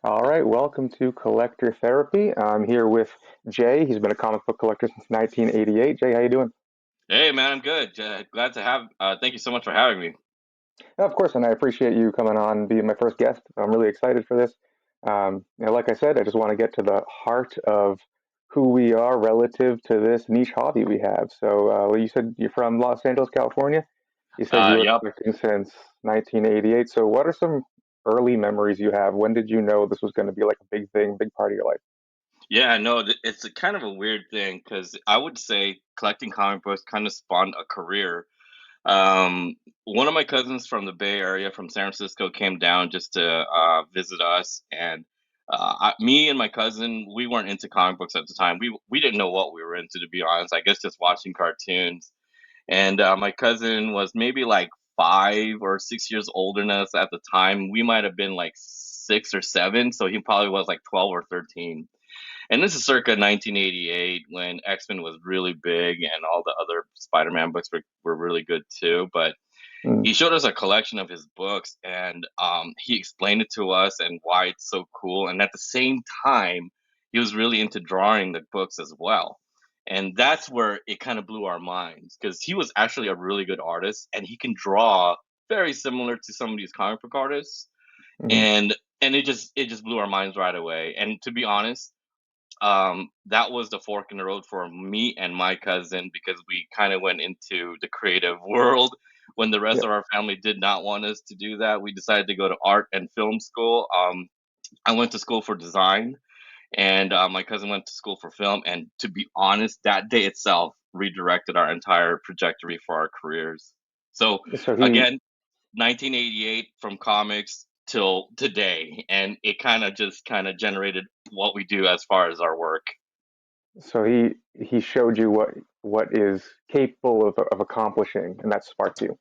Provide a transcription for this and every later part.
All right, welcome to Collector Therapy. I'm here with Jay. He's been a comic book collector since 1988. Jay, how you doing? Hey man, I'm good. Glad to have. Thank you so much for having me. Of course, and I appreciate you coming on, being my first guest. I'm really excited for this. Like I said, I just want to get to the heart of who we are relative to this niche hobby we have. So, you said you're from Los Angeles, California. You said you were Yep. collecting since 1988. So, what are some early memories you have? When did you know this was going to be like a big thing, big part of your life? Yeah. No, it's a kind of a weird thing because I would say collecting comic books kind of spawned a career. One of my cousins from the Bay Area, from San Francisco, came down just to visit us, and me and my cousin, we weren't into comic books at the time. We didn't know what we were into, to be honest. I guess just watching cartoons. And my cousin was maybe like 5 or 6 years older than us at the time. We might have been like 6 or 7, so he probably was like 12 or 13. And this is circa 1988 when X Men was really big and all the other Spider Man books were really good too. But Mm, he showed us a collection of his books and he explained it to us and why it's so cool. And at the same time, he was really into drawing the books as well. And that's where it kind of blew our minds because he was actually a really good artist and he can draw very similar to some of these comic book artists. mhm. And it just blew our minds right away. And to be honest, that was the fork in the road for me and my cousin because we kind of went into the creative world when the rest Yeah. of our family did not want us to do that. We decided to go to art and film school. I went to school for design, and my cousin went to school for film. And to be honest, that day itself redirected our entire trajectory for our careers. So So he again, 1988 from comics till today, and it kind of generated what we do as far as our work. So he showed you what is capable of accomplishing, and that sparked you.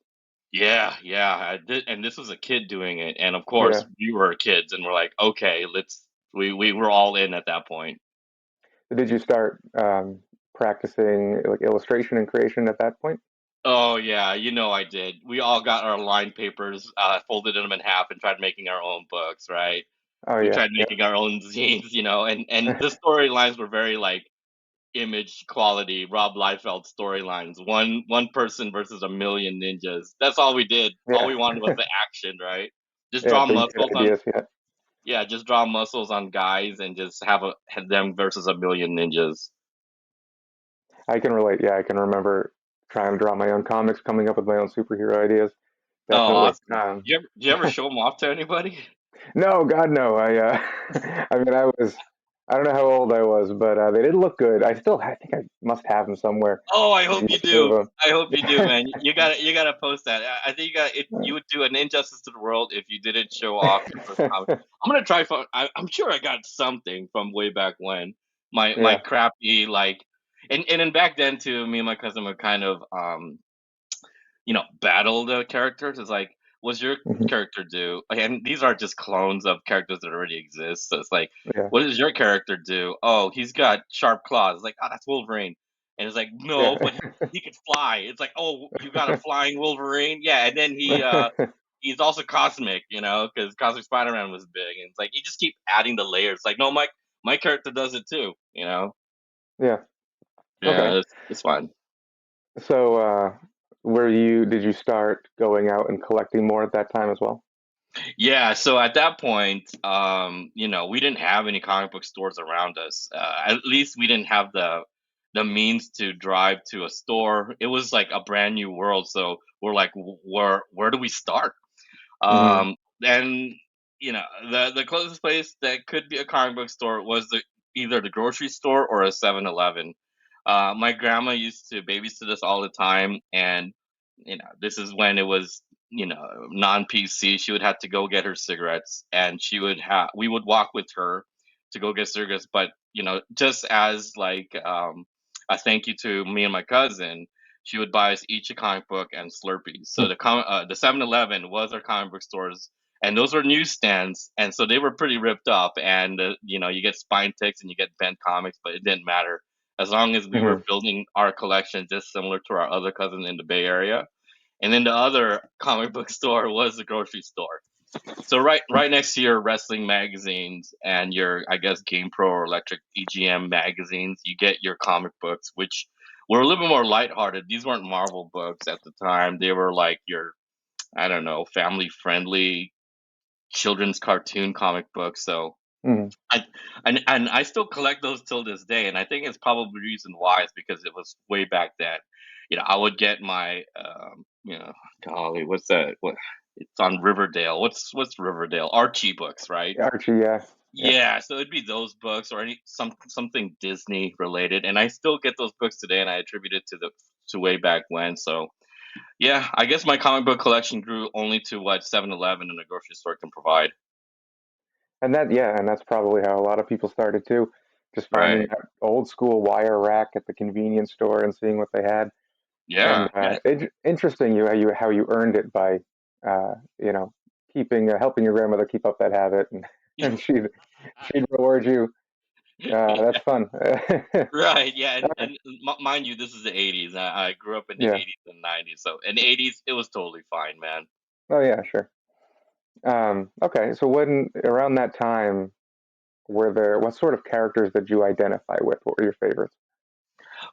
Yeah, yeah, I did, and this was a kid doing it, and of Yeah. course we were kids, and we're like, okay, let's. We were all in at that point. Did you start practicing like illustration and creation at that point? Oh yeah, I did. We all got our line papers, folded them in half, and tried making our own books. Right? Oh We yeah, tried yeah, making our own zines, and the storylines were very like image quality, Rob Liefeld storylines. One person versus a million ninjas. That's all we did. All yeah, we wanted was the action, right? Just yeah. draw Big muscles on ideas. Yeah, Yeah, just draw muscles on guys and just have them versus a million ninjas. I can relate. Yeah, I can remember trying to draw my own comics, coming up with my own superhero ideas. Oh, Definitely. awesome. Do you ever show them off to anybody? No, God, no. I mean, I don't know how old I was, but they didn't look good. I think I must have them somewhere. Oh, I hope Maybe you a few do. of I hope you do, them. man. You gotta post that. I think you would do an injustice to the world if you didn't show off your first comic. I'm gonna try. I'm sure I got something from way back when. My Yeah. crappy like, and then back then too. Me and my cousin would kind of battle the characters. It's like, what's your Mhm. character do? And these are just clones of characters that already exist. So it's like, Yeah. what does your character do? Oh, he's got sharp claws. It's like, oh, that's Wolverine. And it's like, no, but Yeah. he could fly. It's like, oh, you got a flying Wolverine? Yeah, and then he's also cosmic, because Cosmic Spider-Man was big. And it's like you just keep adding the layers. Like, no, my character does it too. Yeah. Okay. Yeah, it's fine. So, did you start going out and collecting more at that time as well? Yeah, so at that point, we didn't have any comic book stores around us. At least we didn't have the means to drive to a store. It was like a brand new world, so we're like, where do we start? Hmm. And the closest place that could be a comic book store was either the grocery store or a 7-Eleven. My grandma used to babysit us all the time, and this is when it was non PC. She would have to go get her cigarettes, and we would walk with her to go get cigarettes. But just as like a thank you to me and my cousin, she would buy us each a comic book and Slurpees. So the 7-Eleven was our comic book stores, and those were newsstands, and so they were pretty ripped up. And you get spine ticks and you get bent comics, but it didn't matter as long as we Hmm. were building our collection just similar to our other cousin in the Bay Area. And then the other comic book store was the grocery store. So right next to your wrestling magazines and your, I guess, Game Pro or Electric EGM magazines, you get your comic books, which were a little bit more lighthearted. These weren't Marvel books at the time. They were like your, I don't know, family friendly children's cartoon comic books. So Mhm. I and I still collect those till this day, and I think it's probably the reason why is because it was way back then. I would get my golly, what's that? What it's on Riverdale. What's Riverdale? Archie books, right? Archie, yeah, yeah. Yeah, so it'd be those books or something Disney related, and I still get those books today, and I attribute it to way back when. So yeah, I guess my comic book collection grew only to what 7-Eleven and a grocery store can provide. And yeah, and that's probably how a lot of people started too, just finding Right. that old school wire rack at the convenience store and seeing what they had. And Yeah. Yeah. interesting how you earned it by you know keeping helping your grandmother keep up that habit, and and she'd reward you. That's fun. Right, yeah, and mind you, this is the '80s. I grew up in the Yeah. '80s and '90s, so in the '80s, it was totally fine, man. Oh yeah, sure. Okay, so when around that time, what sort of characters did you identify with? What were your favorites?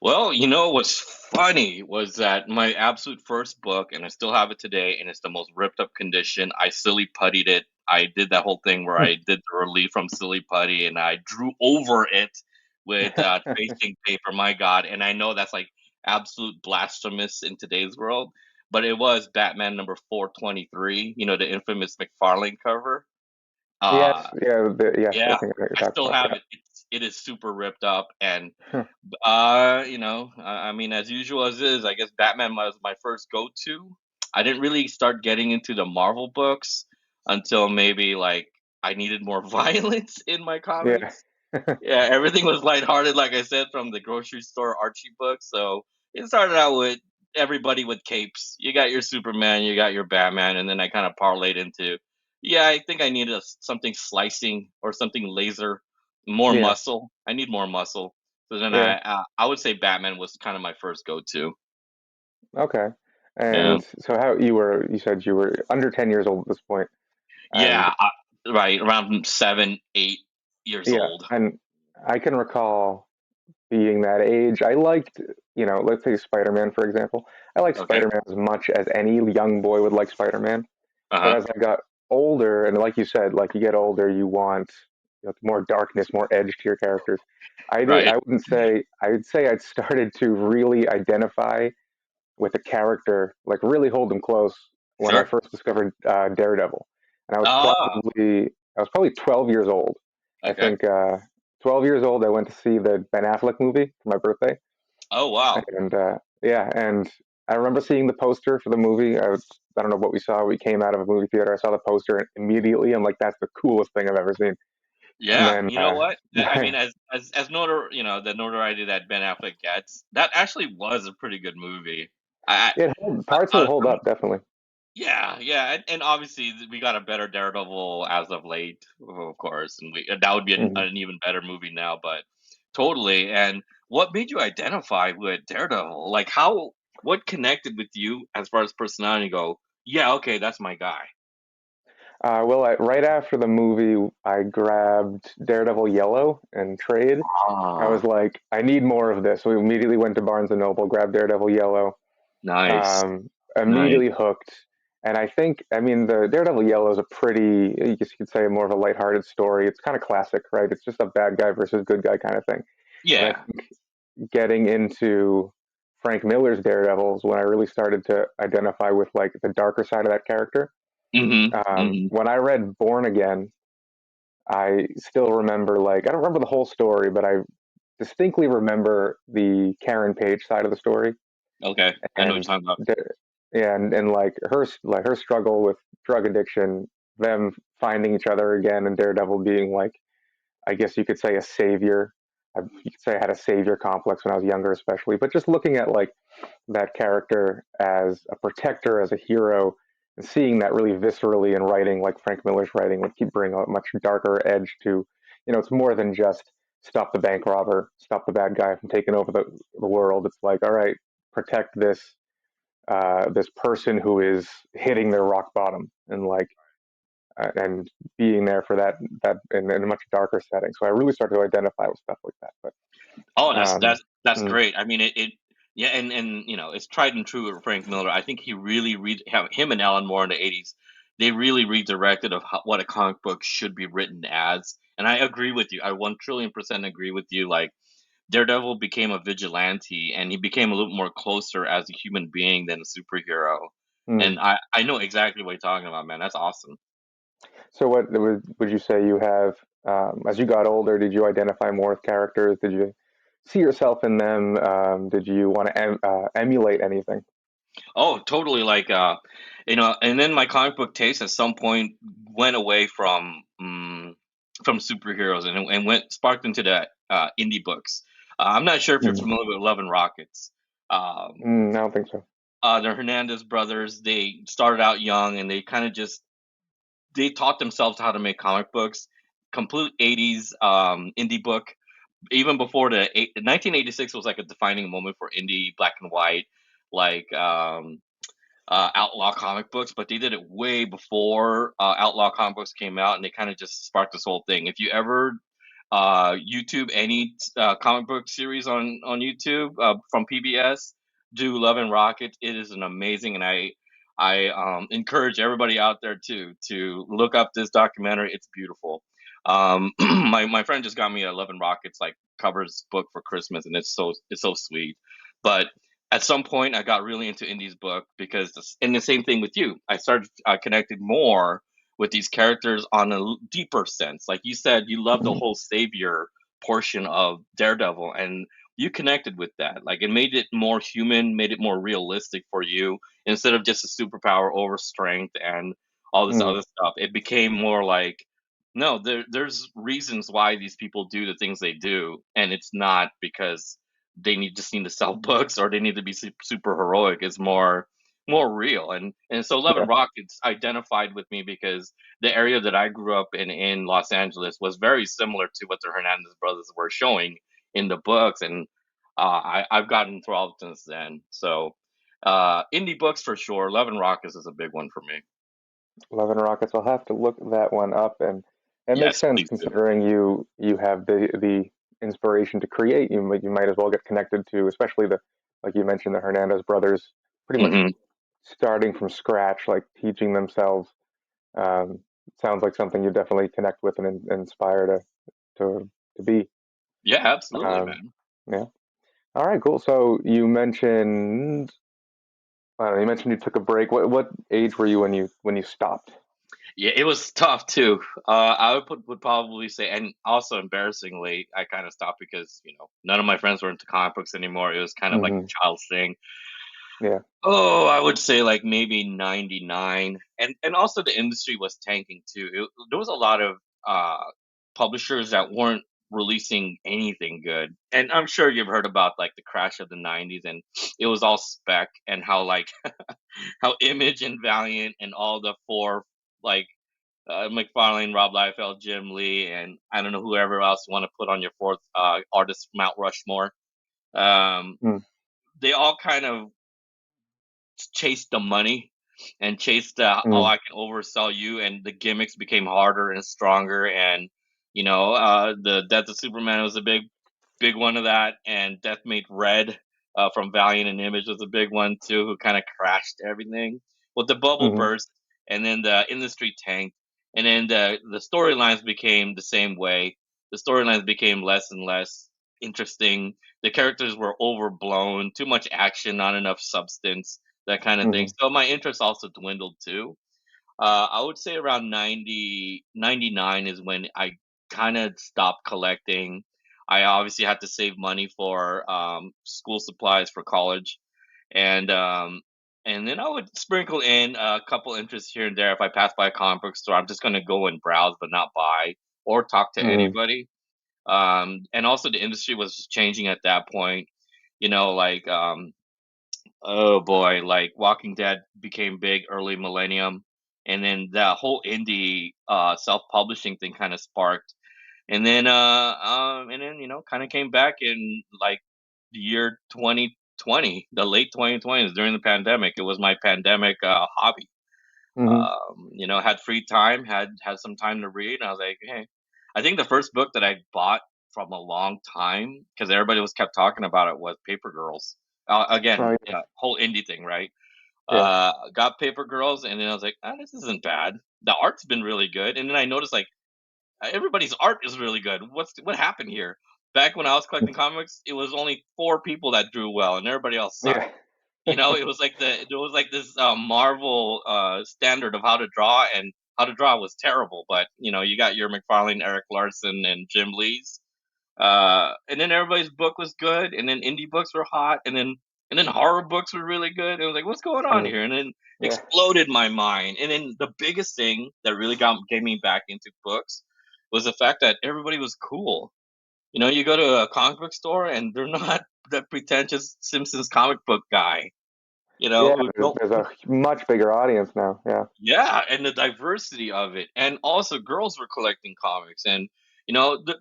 Well, what's funny was that my absolute first book, and I still have it today, and it's the most ripped up condition. I silly puttied it. I did that whole thing where I did the relief from silly putty, and I drew over it with tracing paper. My God, and I know that's like absolute blasphemous in today's world, but it was Batman number 423. The infamous McFarlane cover. Uh, Yes, yeah, yes, I yeah, think I know what you're I talking still about. have it. It is super ripped up, and Yeah. I mean, as usual as is, I guess Batman was my first go-to. I didn't really start getting into the Marvel books until maybe like I needed more violence in my Yeah. comics. Yeah, everything was lighthearted, like I said, from the grocery store Archie books. So it started out with everybody with capes. You got your Superman, you got your Batman, and then I kind of parlayed into, yeah, I think I needed something slicing or something laser, more Yeah. muscle. I need more muscle. So then Yeah. I would say Batman was kind of my first go to. Okay. Yeah, And so you said you were under 10 years old at this point. And yeah, right around 7, 8 years yeah, old. and I can recall being that age. I liked, let's say Spider-Man, for example. I liked Okay. Spider-Man as much as any young boy would like Spider-Man. Uh But huh. as I got older, and like you said, like you get older, you want more darkness, more edge to your characters. Right. I wouldn't say. I would say I'd started to really identify with a character, like really hold them close when I Sure. first discovered Daredevil, and Ah. I was probably 12 years old. I Okay. think 12 years old. I went to see the Ben Affleck movie for my birthday, Oh wow. and yeah, and I remember seeing the poster for the movie. I don't know what we saw. We came out of a movie theater. I saw the poster, and immediately I'm like, "That's the coolest thing I've ever seen." And Yeah, then you know what? I mean, the notoriety that Ben Affleck gets, that actually was a pretty good movie. parts of it hold I up definitely. yeah, yeah, and obviously we got a better Daredevil as of late, of course, and that would be Hmm. an even better movie now. But totally. And what made you identify with Daredevil? Like, what connected with you as far as personality go? Yeah, okay, that's my guy. Right after the movie, I grabbed Daredevil Yellow and trade. I was Ah, like, I need more of this. We immediately went to Barnes and Noble, grabbed Daredevil Yellow, nice, um, nice. immediately hooked. And I mean, the Daredevil Yellow is a pretty, you guess you could say, more of a lighthearted story. It's kind of classic, right? It's just a bad guy versus good guy kind of thing. And I Yeah. think getting into Frank Miller's Daredevils when I really started to identify with like the darker side of that character. Mhm. Mhm. When I read Born Again, I still remember like I don't remember the whole story, but I distinctly remember the Karen Page side of the story, Okay, I know what you're and talking about. yeah, and like her struggle with drug addiction, them finding each other again, and Daredevil being like I guess you could say a savior. You could say I had a savior complex when I was younger, especially. But just looking at like that character as a protector, as a hero, and seeing that really viscerally in writing, like Frank Miller's writing, would keep bring a much darker edge to, it's more than just stop the bank robber, stop the bad guy from taking over the world. It's like, all right, protect this person who is hitting their rock bottom, and like and being there for that in a much darker setting. So I really started to identify with stuff like that. Oh, But that's mm, great. I mean, it yeah, and you know, it's tried and true with Frank Miller. I think he really him and Alan Moore in the '80s. They really redirected of what a comic book should be written as. And I agree with you. I 1 trillion% agree with you. Like Daredevil became a vigilante, and he became a little more closer as a human being than a superhero. mm. And I know exactly what you're talking about, man. That's awesome. So what would you say you have as you got older? Did you identify more with characters? Did you see yourself in them? Did you want to emulate anything? Oh, totally. Like, you know, and then my comic book taste at some point went away from superheroes and went sparked into the indie books. I'm not sure if you're Mm. familiar with Love and Rockets. Um, I don't think so. the Hernandez brothers, they started out young and they kind of just they taught themselves how to make comic books. Complete '80s indie book. Even before 1986 was like a defining moment for indie black and white. Like outlaw comic books, but they did it way before outlaw comic books came out, and they kind of just sparked this whole thing. If you ever YouTube any comic book series on YouTube from PBS, do Love and Rockets. It is an amazing, and I encourage everybody out there to look up this documentary. It's beautiful. My friend just got me a Love and Rockets like covers book for Christmas, and it's so sweet. But at some point I got really into Indy's book because and the same thing with you. I started connecting more with these characters on a deeper sense. Like you said, you love the Mm. whole savior portion of Daredevil, and you connected with that. Like it made it more human, made it more realistic for you instead of just a superpower over strength and all this Mm. other stuff. It became more like no, there's reasons why these people do the things they do, and it's not because they just need to sell books or they need to be super heroic. It's more real, and so Love Yeah. and Rockets identified with me because the area that I grew up in Los Angeles was very similar to what the Hernandez brothers were showing in the books, and I've gotten enthralled since then. So indie books for sure. Love and Rockets is a big one for me. Love and Rockets. I'll have to look that one up, and it makes Yes, sense please do. considering you have the inspiration to create. You might as well get connected to, especially the like you mentioned, the Hernandez brothers, pretty much Hmm. starting from scratch, like teaching themselves. Um, Sounds like something you definitely connect with and inspire to be. Yeah, absolutely, Um, man. yeah. All right, cool. So you mentioned, I don't know, you mentioned you took a break. What age were you when you stopped? Yeah, it was tough too. I would probably say, and also embarrassingly, I kind of stopped because none of my friends were into comic books anymore. It was kind of like Hmm. a child thing. Yeah. Oh, I would say like maybe '99, and also the industry was tanking too. There was a lot of uh, publishers that weren't releasing anything good, and I'm sure you've heard about like the crash of the '90s, and it was all spec and how like how Image and Valiant and all the four like McFarlane, Rob Liefeld, Jim Lee, and I don't know whoever else you want to put on your fourth artist Mount Rushmore. Um, Mm. they all kind of chased the money and chased the oh Mm. I can oversell you, and the gimmicks became harder and stronger, and the Death of Superman was a big one of that, and Death Made Red from Valiant and Image was a big one too, who kind of crashed everything. Well, the bubble Hmm. burst, and then the industry tanked, and then the storylines became the same way. The storylines became less and less interesting. The characters were overblown, too much action, not enough substance, that kind of thing. Hmm. So my interest also dwindled too. I would say around 99 is when I kind of stopped collecting. I obviously had to save money for school supplies for college, and um, and then I would sprinkle in a couple interests here and there. If I pass by a comic book store, I'm just going to go and browse, but not buy or talk to Hmm. anybody. And also the industry was just changing at that point. Like oh boy, like Walking Dead became big early millennium, and then that whole indie self-publishing thing kind of sparked, and then kind of came back in like the year 2020, the late 2020s during the pandemic. It was my pandemic hobby. Hmm. Had free time, had some time to read, and I was like, hey, I think the first book that I bought from a long time because everybody was kept talking about it was Paper Girls. Oh Again, yeah, whole indie thing, right? yeah, Got Paper Girls, and then I was like, this isn't bad. The art's been really good, and then I noticed like everybody's art is really good. What happened here? Back when I was collecting comics, it was only four people that drew well, and everybody else sucked. yeah, It was like this Marvel standard of how to draw, and how to draw was terrible. But you got your McFarlane, Eric Larson, and Jim Lee's, and then everybody's book was good, and then indie books were hot, and then horror books were really good. And I was like, what's going on and here? And then yeah, exploded my mind. And then the biggest thing that really got gave me back into books was the fact that everybody was cool. You go to a comic book store and they're not the pretentious Simpsons comic book guy. yeah. Who There's, don't there's a much bigger audience now. Yeah. Yeah, and the diversity of it, and also girls were collecting comics, and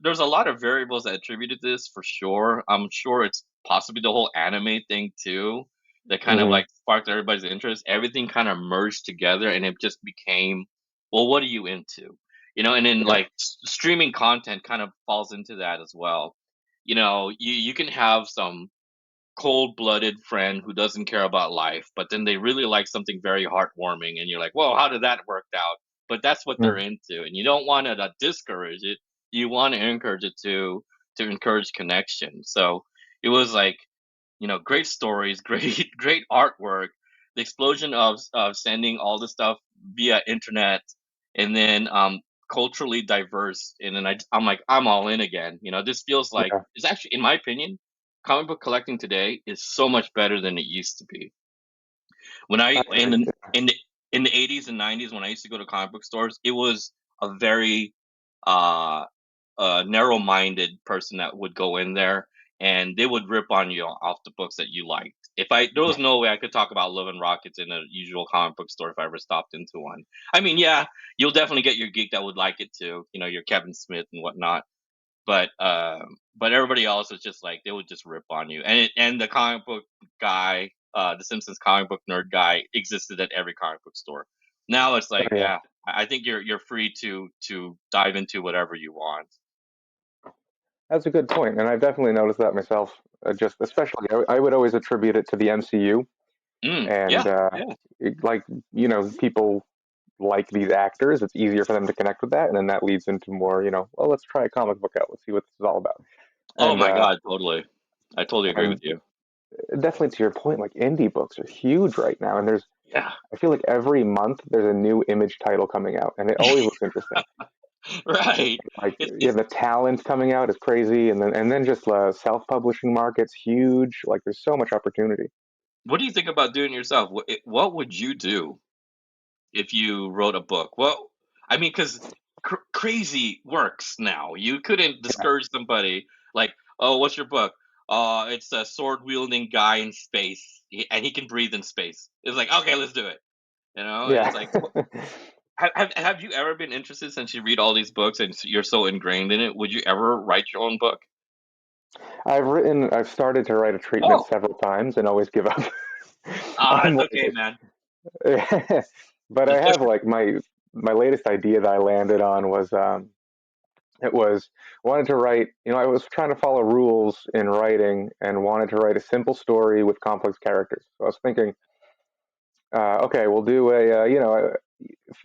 there's a lot of variables that attributed this for sure. I'm sure it's possibly the whole anime thing too, that kind of Hmm. like sparked everybody's interest. Everything kind of merged together, and it just became, well, what are you into? And then Yeah. like streaming content kind of falls into that as well. You can have some cold-blooded friend who doesn't care about life, but then they really like something very heartwarming, and you're like, "Whoa, how did that work out?" But that's what they're Mm. into, and you don't want to discourage it. You want to encourage it to encourage connection. So it was like, great stories, great artwork, the explosion of sending all the stuff via internet, and then culturally diverse. And then I'm like, I'm all in again. This feels like Yeah. it's actually, in my opinion, comic book collecting today is so much better than it used to be. When I I in agree. the in the in the 80s and 90s, when I used to go to comic book stores, it was a very uh narrow-minded person that would go in there, and they would rip on you off the books that you liked. There was no way I could talk about Love and Rockets in a usual comic book store if I ever stopped into one. I mean, yeah, you'll definitely get your geek that would like it too, your Kevin Smith and whatnot. But everybody else was just like they would just rip on you, and the comic book guy, the Simpsons comic book nerd guy, existed at every comic book store. Now it's like, Oh, yeah. yeah, I think you're free to dive into whatever you want. That's a good point, and I've definitely noticed that myself. Just especially, I would always attribute it to the MCU, and Yeah, yeah. like people like these actors. It's easier for them to connect with that, and then that leads into more. Well, let's try a comic book out. Let's see what this is all about. Oh And my god, totally. I totally agree with and you. definitely to your point, like indie books are huge right now, and Yeah. I feel like every month there's a new Image title coming out, and it always looks interesting. Right. Like yeah, It's the talent coming out is crazy, and then just self-publishing market's huge. Like there's so much opportunity. What do you think about doing it yourself? What would you do if you wrote a book? Well, I mean, because crazy works now. You couldn't discourage somebody like, "Oh, what's your book?" It's a sword wielding guy in space, and he can breathe in space. It's like, okay, let's do it. And it's Yeah. like, have you ever been interested since you read all these books and you're so ingrained in it? Would you ever write your own book? I've started to write a treatment Oh, several times and always give up. I'm it's okay, like, man. but I Just push have it. like my latest idea that I landed on was it was wanted to write. I was trying to follow rules in writing and wanted to write a simple story with complex characters. So I was thinking, okay, we'll do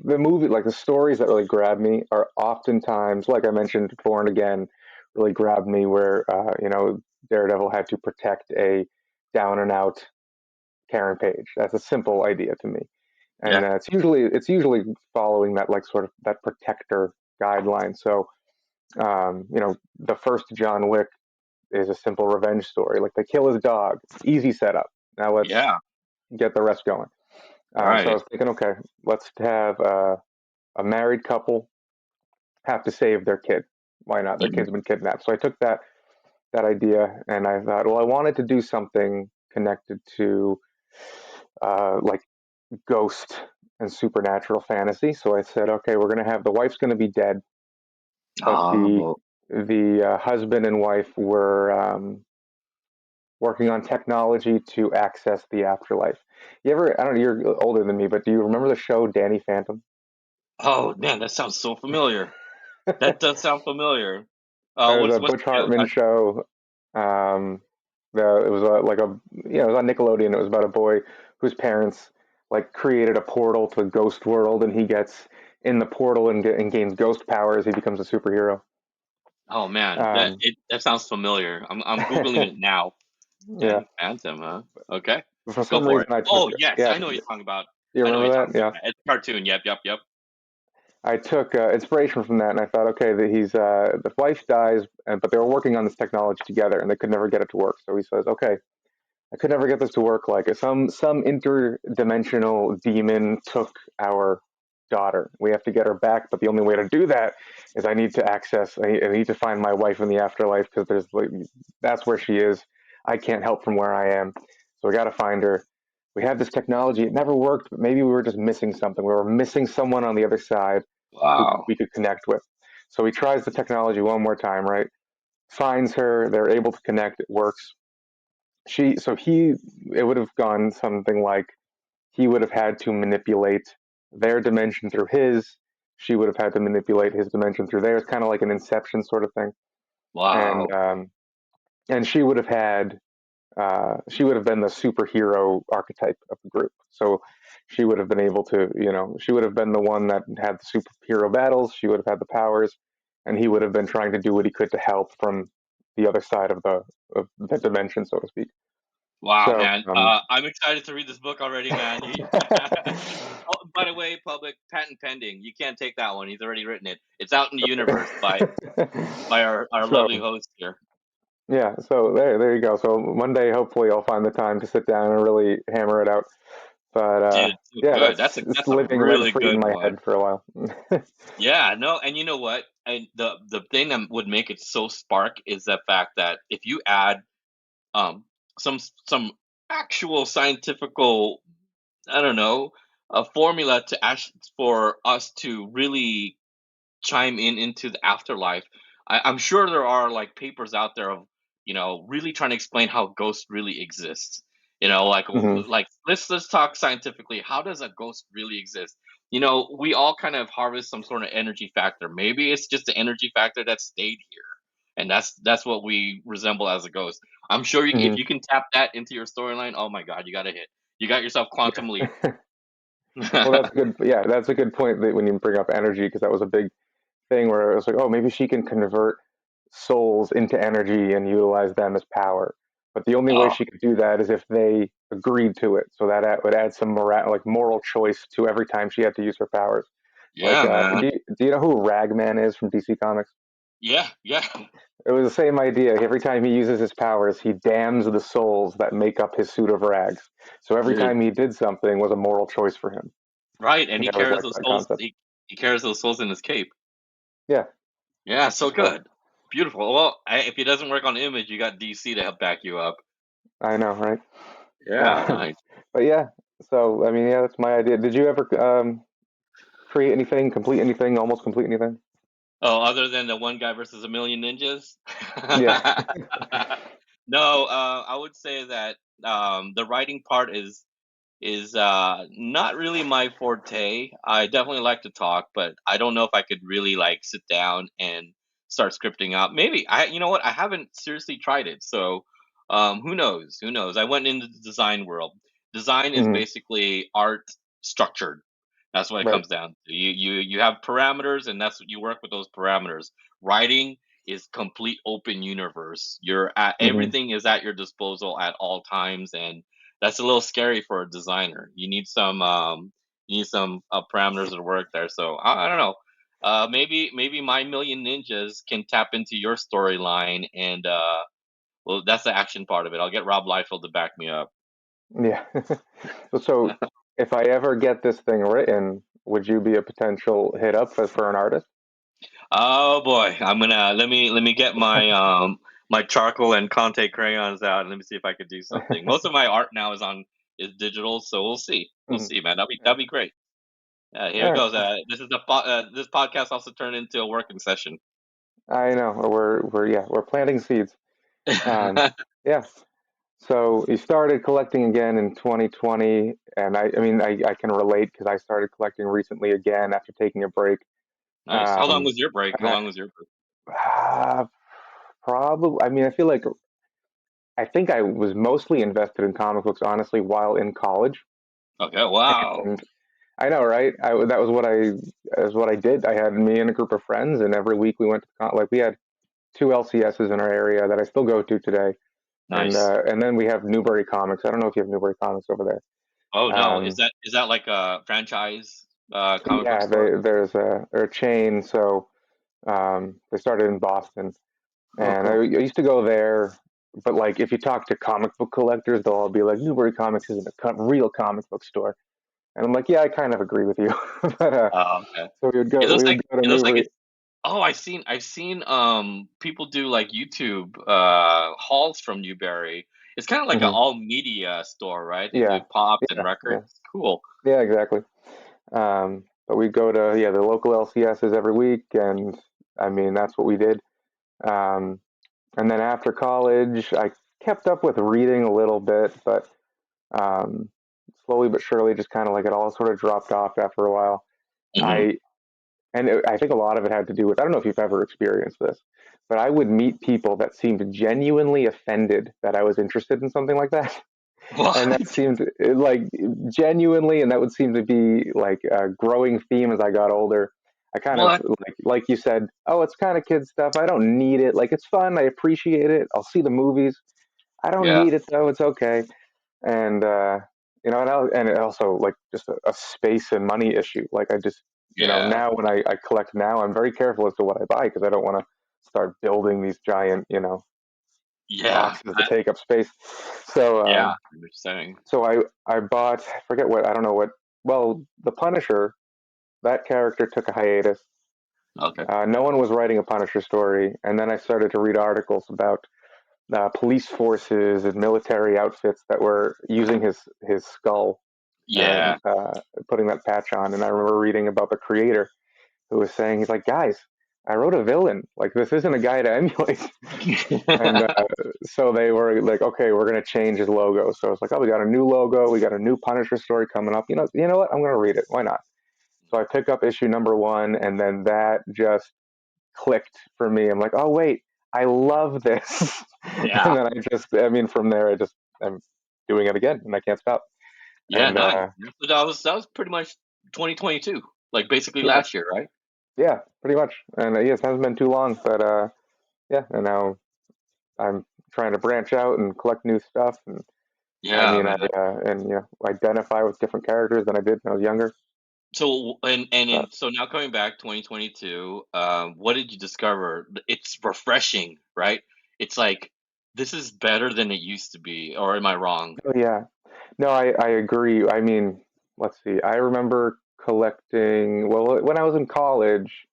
the movie, like the stories that really grab me are oftentimes, like I mentioned, Born Again really grabbed me, where Daredevil had to protect a down and out Karen Page. That's a simple idea to me, Yeah. and it's usually following that, like, sort of that protector guideline. So the first John Wick is a simple revenge story. Like they kill his dog, easy setup. Now let's Yeah. get the rest going. So I Right. was thinking, okay, let's have a married couple have to save their kid. Why not? Their Mhm. kid's been kidnapped. So I took that idea and I thought, well, I wanted to do something connected to like ghost and supernatural fantasy. So I said, okay, we're gonna have the wife's gonna be dead, but the Oh. the husband and wife were working on technology to access the afterlife. You ever? I don't know. You're older than me, but do you remember the show Danny Phantom? Oh man, that sounds so familiar. That does sound familiar. It was a What's Butch the Hartman show. Um, it was it was on Nickelodeon. It was about a boy whose parents like created a portal to Ghost World, and he gets in the portal and gains ghost powers. He becomes a superhero. Oh man, Um, that sounds familiar. I'm googling it now. yeah. Danny Phantom, huh? Okay, For go some for reason, it. I took Oh yes, yeah. I know what you're talking about. You I know what remember you're that? talking Yeah. about. It's a cartoon. Yep, yep, yep. I took inspiration from that, and I thought, okay, that the wife dies, but they were working on this technology together, and they could never get it to work. So he says, okay, I could never get this to work. Like some interdimensional demon took our daughter. We have to get her back, but the only way to do that is I need to access. I need to find my wife in the afterlife because there's like that's where she is. I can't help from where I am, so we got to find her. We have this technology. It never worked, but maybe we were just missing something. We were missing someone on the other side who Wow. we could connect with. So he tries the technology one more time, right? Finds her. They're able to connect. It works. He it would have gone something like he would have had to manipulate their dimension through his. She would have had to manipulate his dimension through theirs, kind of like an Inception sort of thing. And Wow. she would have she would have been the superhero archetype of the group. So she would have been able to, she would have been the one that had the superhero battles. She would have had the powers, and he would have been trying to do what he could to help from the other side of the dimension, so to speak. Wow, So, man. I'm excited to read this book already, man. Oh, by the way, public patent pending. You can't take that one. He's already written it. It's out in the universe by our so lovely host here. yeah, so there you go. So one day, hopefully, I'll find the time to sit down and really hammer it out. But Dude, so yeah, good. it's That's a living rent really free in good my one. head for a while. Yeah, no, and you know what? And the thing that would make it so spark is the fact that if you add um some actual scientifical, I don't know, a formula to ask for us to really chime in into the afterlife. I'm sure there are like papers out there of really trying to explain how ghosts really exist. Hmm. Like let's talk scientifically. How does a ghost really exist? We all kind of harvest some sort of energy factor. Maybe it's just the energy factor that stayed here, and that's what we resemble as a ghost. I'm sure Hmm. if you can tap that into your storyline, oh my god, you got a hit. You got yourself Quantum Leap. Yeah. Well, that's a good point that when you bring up energy, because that was a big thing where it was like, oh, maybe she can convert souls into energy and utilize them as power. But the only way Oh she could do that is if they agreed to it. So would add some moral choice to every time she had to use her powers. Like, yeah, man. do you know who Ragman is from DC Comics? Yeah, yeah. It was the same idea. Every time he uses his powers, he damns the souls that make up his suit of rags. So every Dude. time he did something was a moral choice for him. Right, and And he I always carries liked those that souls. concept. He carries those souls in his cape. Yeah. Yeah, so So good, beautiful. Well, if it doesn't work on Image, you got DC to help back you up. I know, right? Yeah, Uh, nice. but yeah, so I mean, yeah, that's my idea. Did you ever create anything, complete anything, almost complete anything? Oh, other than the one guy versus a million ninjas. Yeah. No, I would say that the writing part is not really my forte. I definitely like to talk, but I don't know if I could really like sit down and start scripting out. Maybe you know what? I haven't seriously tried it. So, who knows? Who knows? I went into the design world. Design is Hmm. basically art structured. That's what it Right. comes down to. You have parameters, and that's what you work with those parameters. Writing is complete open universe. You're at Hmm. everything is at your disposal at all times, and that's a little scary for a designer. You need some parameters to work there. So I don't know. Maybe my million ninjas can tap into your storyline, and well, that's the action part of it. I'll get Rob Liefeld to back me up. Yeah. So if I ever get this thing written, would you be a potential hit up for an artist? Oh boy, I'm gonna let me get my charcoal and Conte crayons out, and let me see if I could do something. Most of my art now is digital, so we'll see. We'll Mhm. see, man. Yeah. That'd be great. Here All it right. goes. This podcast also turned into a working session. I know. We're planting seeds. Um, yeah. So you started collecting again in 2020, and I mean, I can relate because I started collecting recently again after taking a break. Nice. How long Um, was your break? and How long was your break? probably, I mean, I feel like I think I was mostly invested in comic books, honestly, while in college. Okay. Wow. And I know, right? That was what I did. I had me and a group of friends, and every week we went to like we had two LCSs in our area that I still go to today, Nice. and then we have Newbury Comics. I don't know if you have Newbury Comics over Oh there. no, is that like a franchise comic book Yeah, store? they're a chain, so they started in Boston, Oh, and I cool. used to go there. But like, if you talk to comic book collectors, they'll all be like, "Newbury Comics isn't a real comic book store," and I'm like, "Yeah, I kind of agree with you." but Oh, okay. so It looks we would like go to it looks like Newbury. it's. Oh, I've seen people do like YouTube hauls from Newberry. It's kind of like an Hmm. all media store, right? They do Yeah, pops and yeah, yeah, records. Cool. yeah, exactly. But we go to the local LCSs every week, and I mean that's what we did. Um, and then after college, I kept up with reading a little bit, but um, slowly but surely, just kind of like it all sort of dropped off after a while. Hmm. I I think a lot of it had to do with I don't know if you've ever experienced this, but I would meet people that seemed genuinely offended that I was interested in something like that. And that What? seemed like genuinely, and that would seem to be like a growing theme as I got older. I kind of What? like you said, oh, it's kind of kid stuff. I don't need it. Like it's fun. I appreciate it. I'll see the movies. I don't Yeah. need it though. It's okay. And and it also like just a space and money issue. Like I just Yeah. now when I collect now, I'm very careful as to what I buy because I don't want to start building these giant Yeah. boxes that take up space. So Yeah. I'm just saying. I bought I forget what I don't know what well the Punisher that character took a hiatus. Okay. No one was writing a Punisher story, and then I started to read articles about police forces and military outfits that were using his skull and Yeah. putting that patch on. And I remember reading about the creator who was saying he's like, guys, I wrote a villain. Like this isn't a guy to emulate. And so they were like, okay, we're gonna change his logo. So it's like, oh, we got a new logo, we got a new Punisher story coming up. You know what? I'm gonna read it. Why not? So I pick up issue number one, and then that just clicked for me. I'm like, oh wait, I love this. And Yeah. then I mean, from there, I'm doing it again, and I can't stop. Yeah. And Nice. So that was pretty much 2022, like basically yeah, last year, right? yeah, pretty much. And yes, it hasn't been too long, but yeah, and now I'm trying to branch out and collect new stuff. And I Yeah, mean, man. identify with different characters than I did when I was younger. So But so now coming back 2022, what did you discover? It's refreshing, right? It's like this is better than it used to be, or am I wrong? oh, yeah, no, I agree. I mean, let's see. I remember collecting. Well, when I was in college,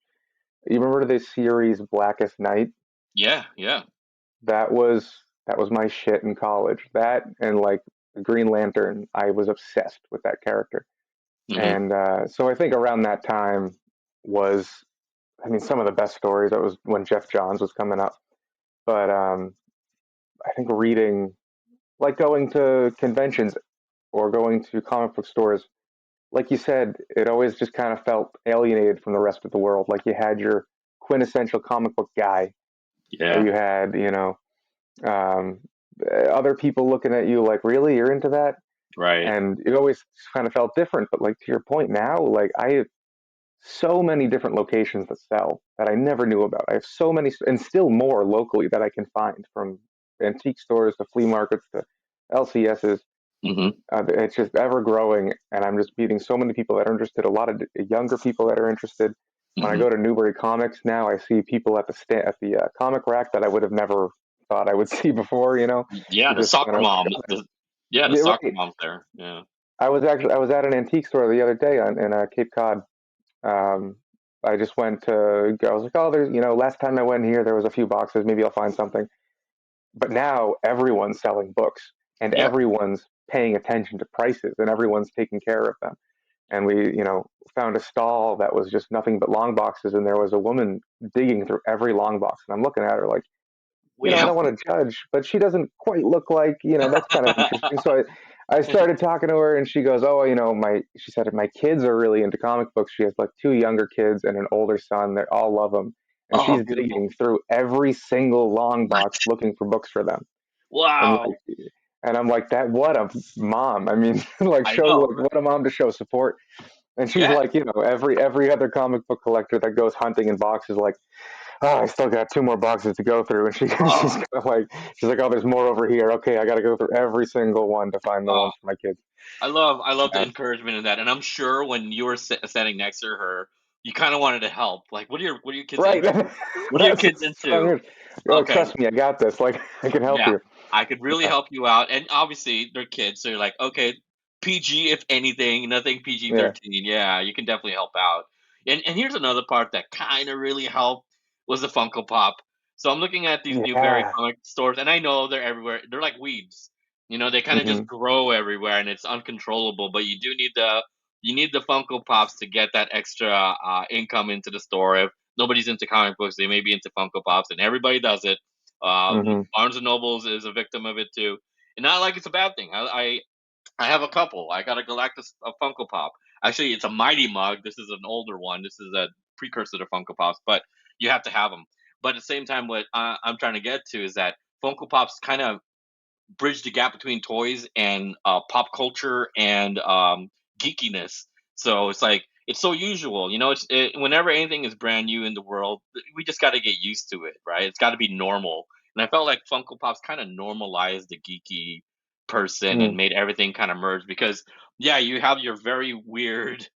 you remember the series Blackest Night? Yeah, yeah. That was that was my shit in college. That and like the Green Lantern, I was obsessed with that character. Hmm. And so I think around that time was, I mean, some of the best stories. That was when Jeff Johns was coming up. But I think reading, like going to conventions or going to comic book stores, like you said, it always just kind of felt alienated from the rest of the world. Like you had your quintessential comic book guy, or Yeah, you had, um, other people looking at you like, really, you're into that? right. And it always kind of felt different. But like to your point now, like I have so many different locations that sell that I never knew about. I have so many, and still more locally that I can find from antique stores to flea markets to LCSs. Hmm. It's just ever growing, and I'm just meeting so many people that are interested. A lot of younger people that are interested. When I Hmm. go to Newbury Comics now, I see people at the at the comic rack that I would have never thought I would see before. Yeah, It the just soccer kind of mom. Yeah, the yeah, soccer right. mom's there. Yeah. I was at an antique store the other day in Cape Cod. Um, I just went to I was like, oh, there's last time I went here there was a few boxes. Maybe I'll find something. But now everyone's selling books and Yep. everyone's paying attention to prices and everyone's taking care of them. And we, found a stall that was just nothing but long boxes, and there was a woman digging through every long box, and I'm looking at her like, we I have don't want to judge, but she doesn't quite look like, that's kind of interesting. So I started talking to her and she goes, oh, she said, my kids are really into comic books. She has like two younger kids and an older son. They all love them. And oh, she's beautiful. digging through every single long What? box looking for books for them. And Wow. like, and I'm like, that, what a mom. I mean, like I show, know. like what a mom to show support. And she's Yeah. like, every other comic book collector that goes hunting in boxes, like, oh, I still got two more boxes to go through. And she's Oh, kind of like, she's like, oh, there's more over here. Okay, I got to go through every single one to find the oh. ones for my kids. I love the Yeah. encouragement in that, and I'm sure when you were standing next to her, you kind of wanted to help. Like, what are your kids Right. into? What are your That's kids what I'm into? here. You're like, Okay, trust me, I got this. Like, I can help yeah, you. I could really Yeah. help you out. And obviously, they're kids, so you're like, okay, PG if anything, nothing PG Yeah. 13. Yeah, you can definitely help out. And here's another part that kind of really helped was the Funko Pop. So I'm looking at these Newberry Yeah. comic stores, and I know they're everywhere. They're like weeds. They kind of just Hmm. grow everywhere, and it's uncontrollable. But you need the Funko Pops to get that extra income into the store. If nobody's into comic books, they may be into Funko Pops, and everybody does it. Hmm. Barnes and Nobles is a victim of it too, and not like it's a bad thing. I have a couple. I got a Galactus a Funko Pop. Actually, it's a Mighty Mug. This is an older one. This is a precursor to Funko Pops, but you have to have them. But at the same time, what I'm trying to get to is that Funko Pops kind of bridge the gap between toys and pop culture and geekiness. So it's like it's so usual, whenever anything is brand new in the world, we just got to get used to it, right? It's got to be normal. And I felt like Funko Pops kind of normalized the geeky person and Mm. made everything kind of merge because yeah, you have your very weird,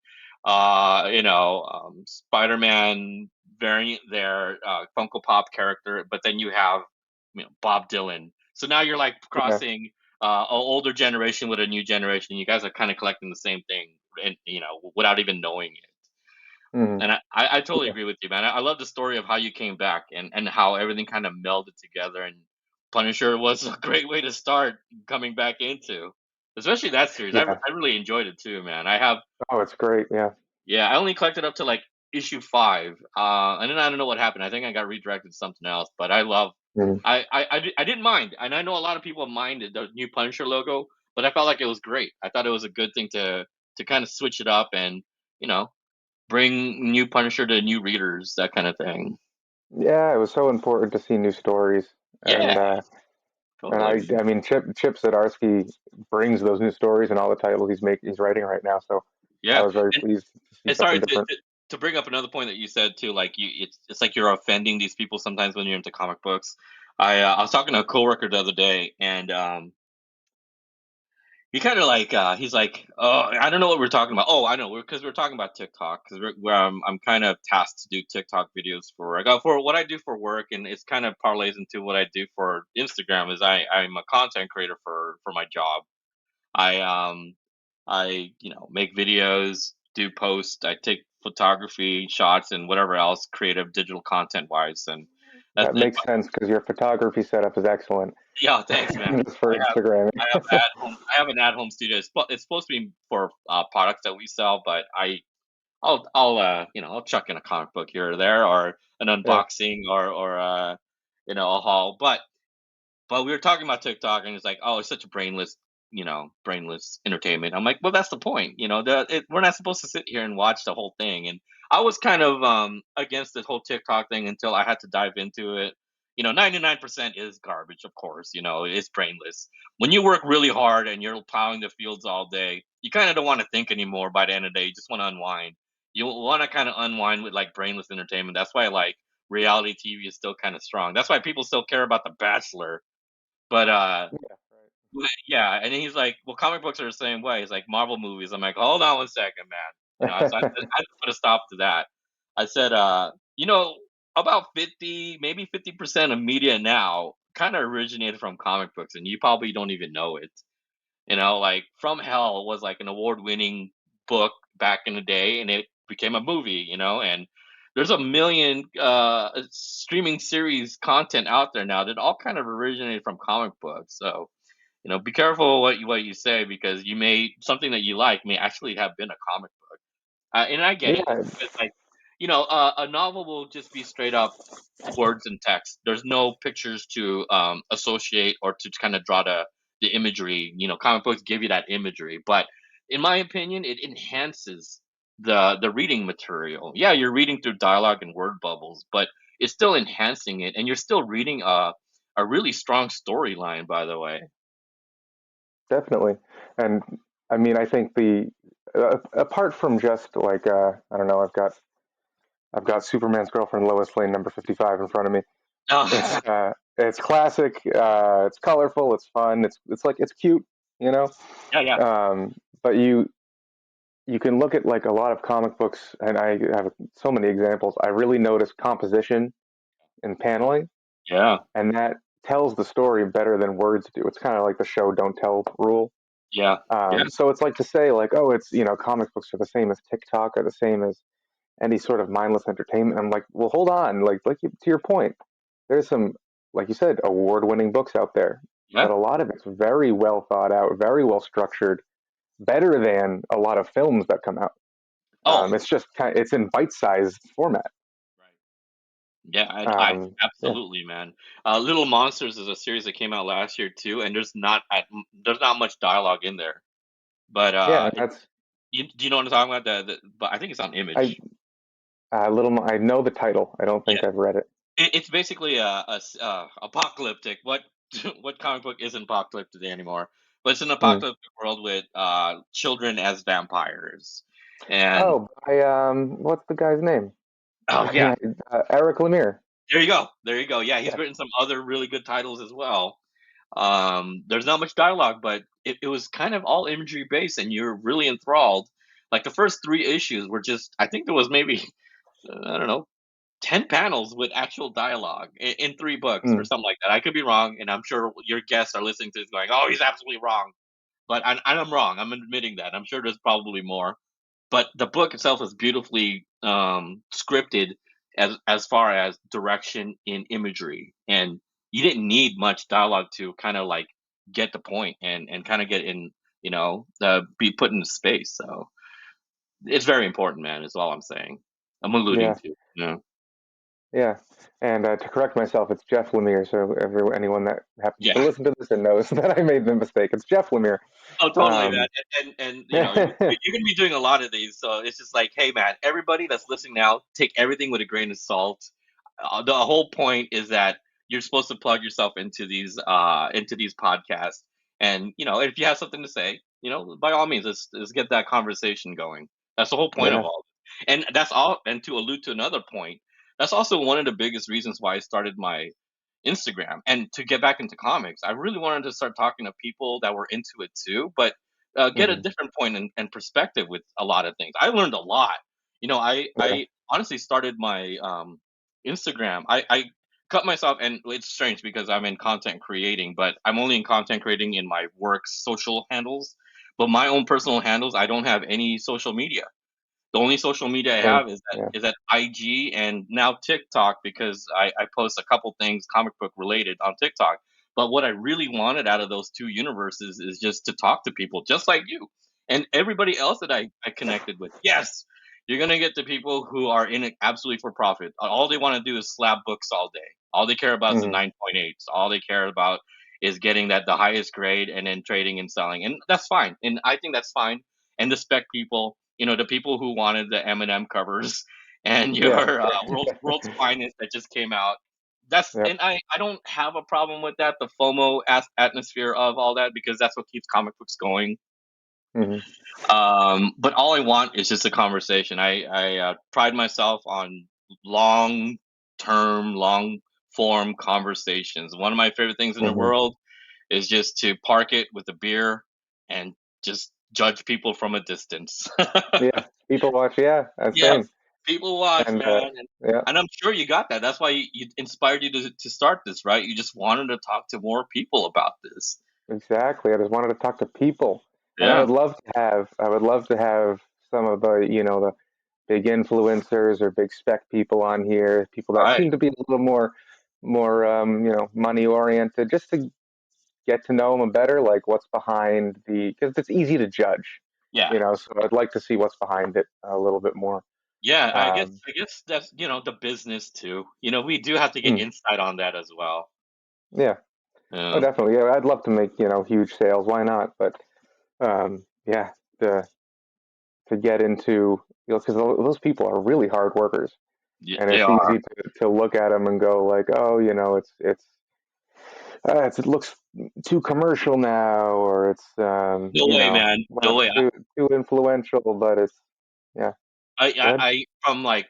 Spider-Man variant there, Funko Pop character, but then you have Bob Dylan. So now you're like Yeah. crossing an older generation with a new generation. You guys are kind of collecting the same thing, and without even knowing it. Hmm. And I totally Yeah. agree with you, man. I love the story of how you came back and how everything kind of melded together. And Punisher was a great way to start coming back into, especially that series. I, Yeah. I really enjoyed it too, man. I have Oh, it's great. Yeah. Yeah, I only collected up to like issue 5, and then I don't know what happened. I think I got redirected to something else. But I love, Hmm. I didn't mind, and I know a lot of people minded the new Punisher logo, but I felt like it was great. I thought it was a good thing to kind of switch it up and you know bring new Punisher to new readers, that kind of thing. Yeah. It was so important to see new stories. And, Yeah, and totally. I mean, Chip Zdarsky brings those new stories and all the titles he's writing right now. So I Yeah, was very and pleased to see And sorry something to, different. to to bring up another point that you said too, like it's like you're offending these people sometimes when you're into comic books. I was talking to a coworker the other day, and he kind of like he's like, oh, I don't know what we're talking about. Oh, I know, because we're talking about TikTok because I'm kind of tasked to do TikTok videos for what I do for work, and it's kind of parlays into what I do for Instagram. Is I'm a content creator for my job. I make videos, do posts, I take photography shots and whatever else creative digital content wise, and that's That it. makes sense because your photography setup is excellent. Yeah, thanks, man. Just for I have Instagram. I have an at home studio. It's supposed to be for products that we sell, but I'll chuck in a comic book here or there, or an Yeah. unboxing, or a haul. But we were talking about TikTok, and it's like, oh, it's such a brainless entertainment. I'm like, well, that's the point. We're not supposed to sit here and watch the whole thing. And I was kind of against this whole TikTok thing until I had to dive into it. 99% is garbage, of course. It's brainless. When you work really hard and you're plowing the fields all day, you kind of don't want to think anymore by the end of the day. You just want to unwind. You want to kind of unwind with like brainless entertainment. That's why like reality TV is still kind of strong. That's why people still care about The Bachelor, but Yeah. yeah, and then he's like, "Well, comic books are the same way." He's like, "Marvel movies." I'm like, "Hold on one second, man." So I had to put a stop to that. I said, about 50, maybe 50% of media now kind of originated from comic books, and you probably don't even know it. Like From Hell was like an award-winning book back in the day, and it became a movie. And there's a million streaming series content out there now that all kind of originated from comic books. So be careful what you say because something that you like may actually have been a comic book. And I get it. Yeah. It's like, a novel will just be straight up words and text. There's no pictures to associate or to kind of draw the imagery. Comic books give you that imagery, but in my opinion, it enhances the reading material. Yeah, you're reading through dialogue and word bubbles, but it's still enhancing it, and you're still reading a really strong storyline. By the way. Definitely. And I mean, I think the apart from just like I don't know, I've got Superman's girlfriend Lois Lane number 55 in front of me. It's Oh, it's classic. It's colorful. It's fun. It's like it's cute, you know. yeah, yeah, But you can look at like a lot of comic books, and I have so many examples. I really notice composition and paneling, yeah, and that tells the story better than words do. It's kind of like the show don't tell rule. yeah, yeah. So it's like to say like, oh, it's comic books are the same as TikTok or the same as any sort of mindless entertainment. I'm like, well, hold on, to your point, there's some, like you said, award-winning books out there, Yeah. but a lot of it's very well thought out, very well structured, better than a lot of films that come out. Oh, It's just it's in bite-sized format. right. Yeah, I Yeah, absolutely, man. Little Monsters is a series that came out last year too, and there's not much dialogue in there. But yeah, and that's do you know what I'm talking about? But I think it's on I Image. I know the title. I don't Yeah, think I've read it. it's basically apocalyptic. What comic book isn't apocalyptic anymore? But it's an Mm. apocalyptic world with children as vampires, and Oh, by what's the guy's name? oh yeah, Eric Lemire. there you go, there you go. Yeah, he's Yeah. written some other really good titles as well. There's not much dialogue, but it was kind of all imagery based, and you're really enthralled. Like the first three issues were just, I think there was maybe I don't know, 10 panels with actual dialogue in three books or Mm. something like that. I could be wrong, and I'm sure your guests are listening to this going, "Oh, he's absolutely wrong," but I'm wrong. I'm admitting that. I'm sure there's probably more, but the book itself is beautifully scripted as far as direction in imagery, and you didn't need much dialogue to kind of like get the point and kind of get in, be put into space. So it's very important, man. Is all I'm saying. I'm alluding Yeah. to. Yeah. Yeah, and to correct myself, it's Jeff Lemire. So anyone that happens to Yeah. listen to this and knows that I made the mistake, it's Jeff Lemire. Oh, totally, man. Um, And you're gonna be doing a lot of these, so it's just like, hey, man, everybody that's listening now, take everything with a grain of salt. The whole point is that you're supposed to plug yourself into these podcasts, and if you have something to say, by all means, let's get that conversation going. That's the whole point of yeah. all. And that's all. And to allude to another point, that's also one of the biggest reasons why I started my Instagram. And to get back into comics, I really wanted to start talking to people that were into it too, but get a Hmm. different point and perspective with a lot of things. I learned a lot. Yeah. I honestly started my Instagram. I cut myself, and it's strange because I'm in content creating, but I'm only in content creating in my work social handles. But my own personal handles, I don't have any social media. The only social media I Same. have is Yeah. that IG and now TikTok because I post a couple things comic book related on TikTok. But what I really wanted out of those two universes is just to talk to people just like you and everybody else that I connected with. Yes, you're gonna get the people who are in it absolutely for profit. All they want to do is slap books all day. All they care about is the Hmm. 9.8s. All they care about is getting that the highest grade and then trading and selling. And that's fine. And I think that's fine. And the spec people, the people who wanted the Eminem covers and Yeah. your world's finest that just came out. That's Yep. and I don't have a problem with that. The FOMO atmosphere of all that because that's what keeps comic books going. Hmm. But all I want is just a conversation. I pride myself on long term, long form conversations. One of my favorite things in the Hmm. world is just to park it with a beer and just judge people from a distance. Yeah. People watch. Yeah. Yeah, Same. people watch, And man, and yeah. and I'm sure you got that. That's why you inspired you to start this, right? You just wanted to talk to more people about this. Exactly. I just wanted to talk to people, and Yeah, I would love to have some of the big influencers or big spec people on here, people that right. seem to be a little more money oriented, just to get to know them better, like what's behind because it's easy to judge, Yeah, so I'd like to see what's behind it a little bit more. Yeah, Um, I guess that's, the business too. We do have to get mm, insight on that as well. yeah, oh, Yeah. definitely. Yeah, I'd love to make huge sales. Why not? But yeah, to get into because those people are really hard workers, and They it's are. easy to look at them and go like, oh, it looks too commercial now, or it's No way, man. No well, way. too influential. But it's yeah, go ahead. From like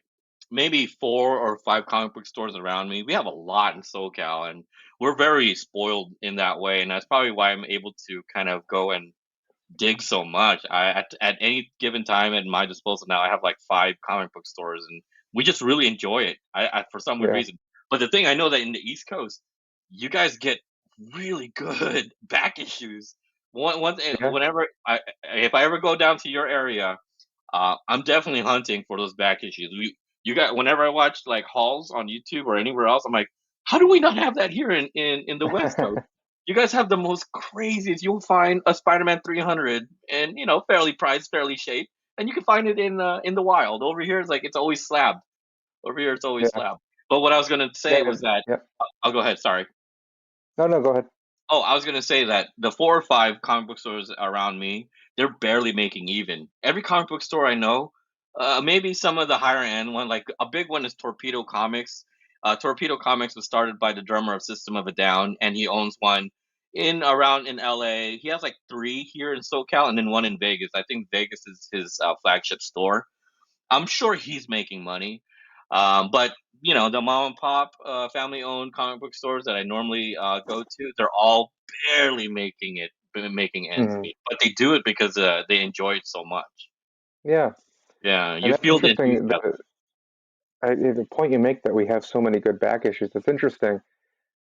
maybe 4 or 5 comic book stores around me. We have a lot in SoCal, and we're very spoiled in that way. And that's probably why I'm able to kind of go and dig so much. At any given time at my disposal now, I have like 5 comic book stores, and we just really enjoy it. For some weird Yeah, reason. But the thing I know that in the East Coast, you guys get really good back issues. yeah, Whenever if I ever go down to your area, I'm definitely hunting for those back issues. You got whenever I watch like hauls on YouTube or anywhere else, I'm like, how do we not have that here in the West Coast? You guys have the most craziest. You'll find a Spider-Man 300 and fairly priced, fairly shaped, and you can find it in the wild. Over here, it's always slabbed. Over here, it's always yeah, slabbed. But what I was gonna yeah, say was that yeah. I'll go ahead. Sorry. No, no, go ahead. Oh, I was gonna say that the 4 or 5 comic book stores around me, they're barely making even. Every comic book store I know, maybe some of the higher end one, like a big one is Torpedo Comics. Torpedo Comics was started by the drummer of System of a Down, and he owns one in LA. He has like 3 here in SoCal, and then one in Vegas. I think Vegas is his flagship store. I'm sure he's making money. But the mom and pop family owned comic book stores that I normally go to, they're all barely making ends Mhm. meet. But they do it because they enjoy it so much. Yeah, Yeah, and you that's feel the interesting. enthusiasm. The point you make that we have so many good back issues. It's interesting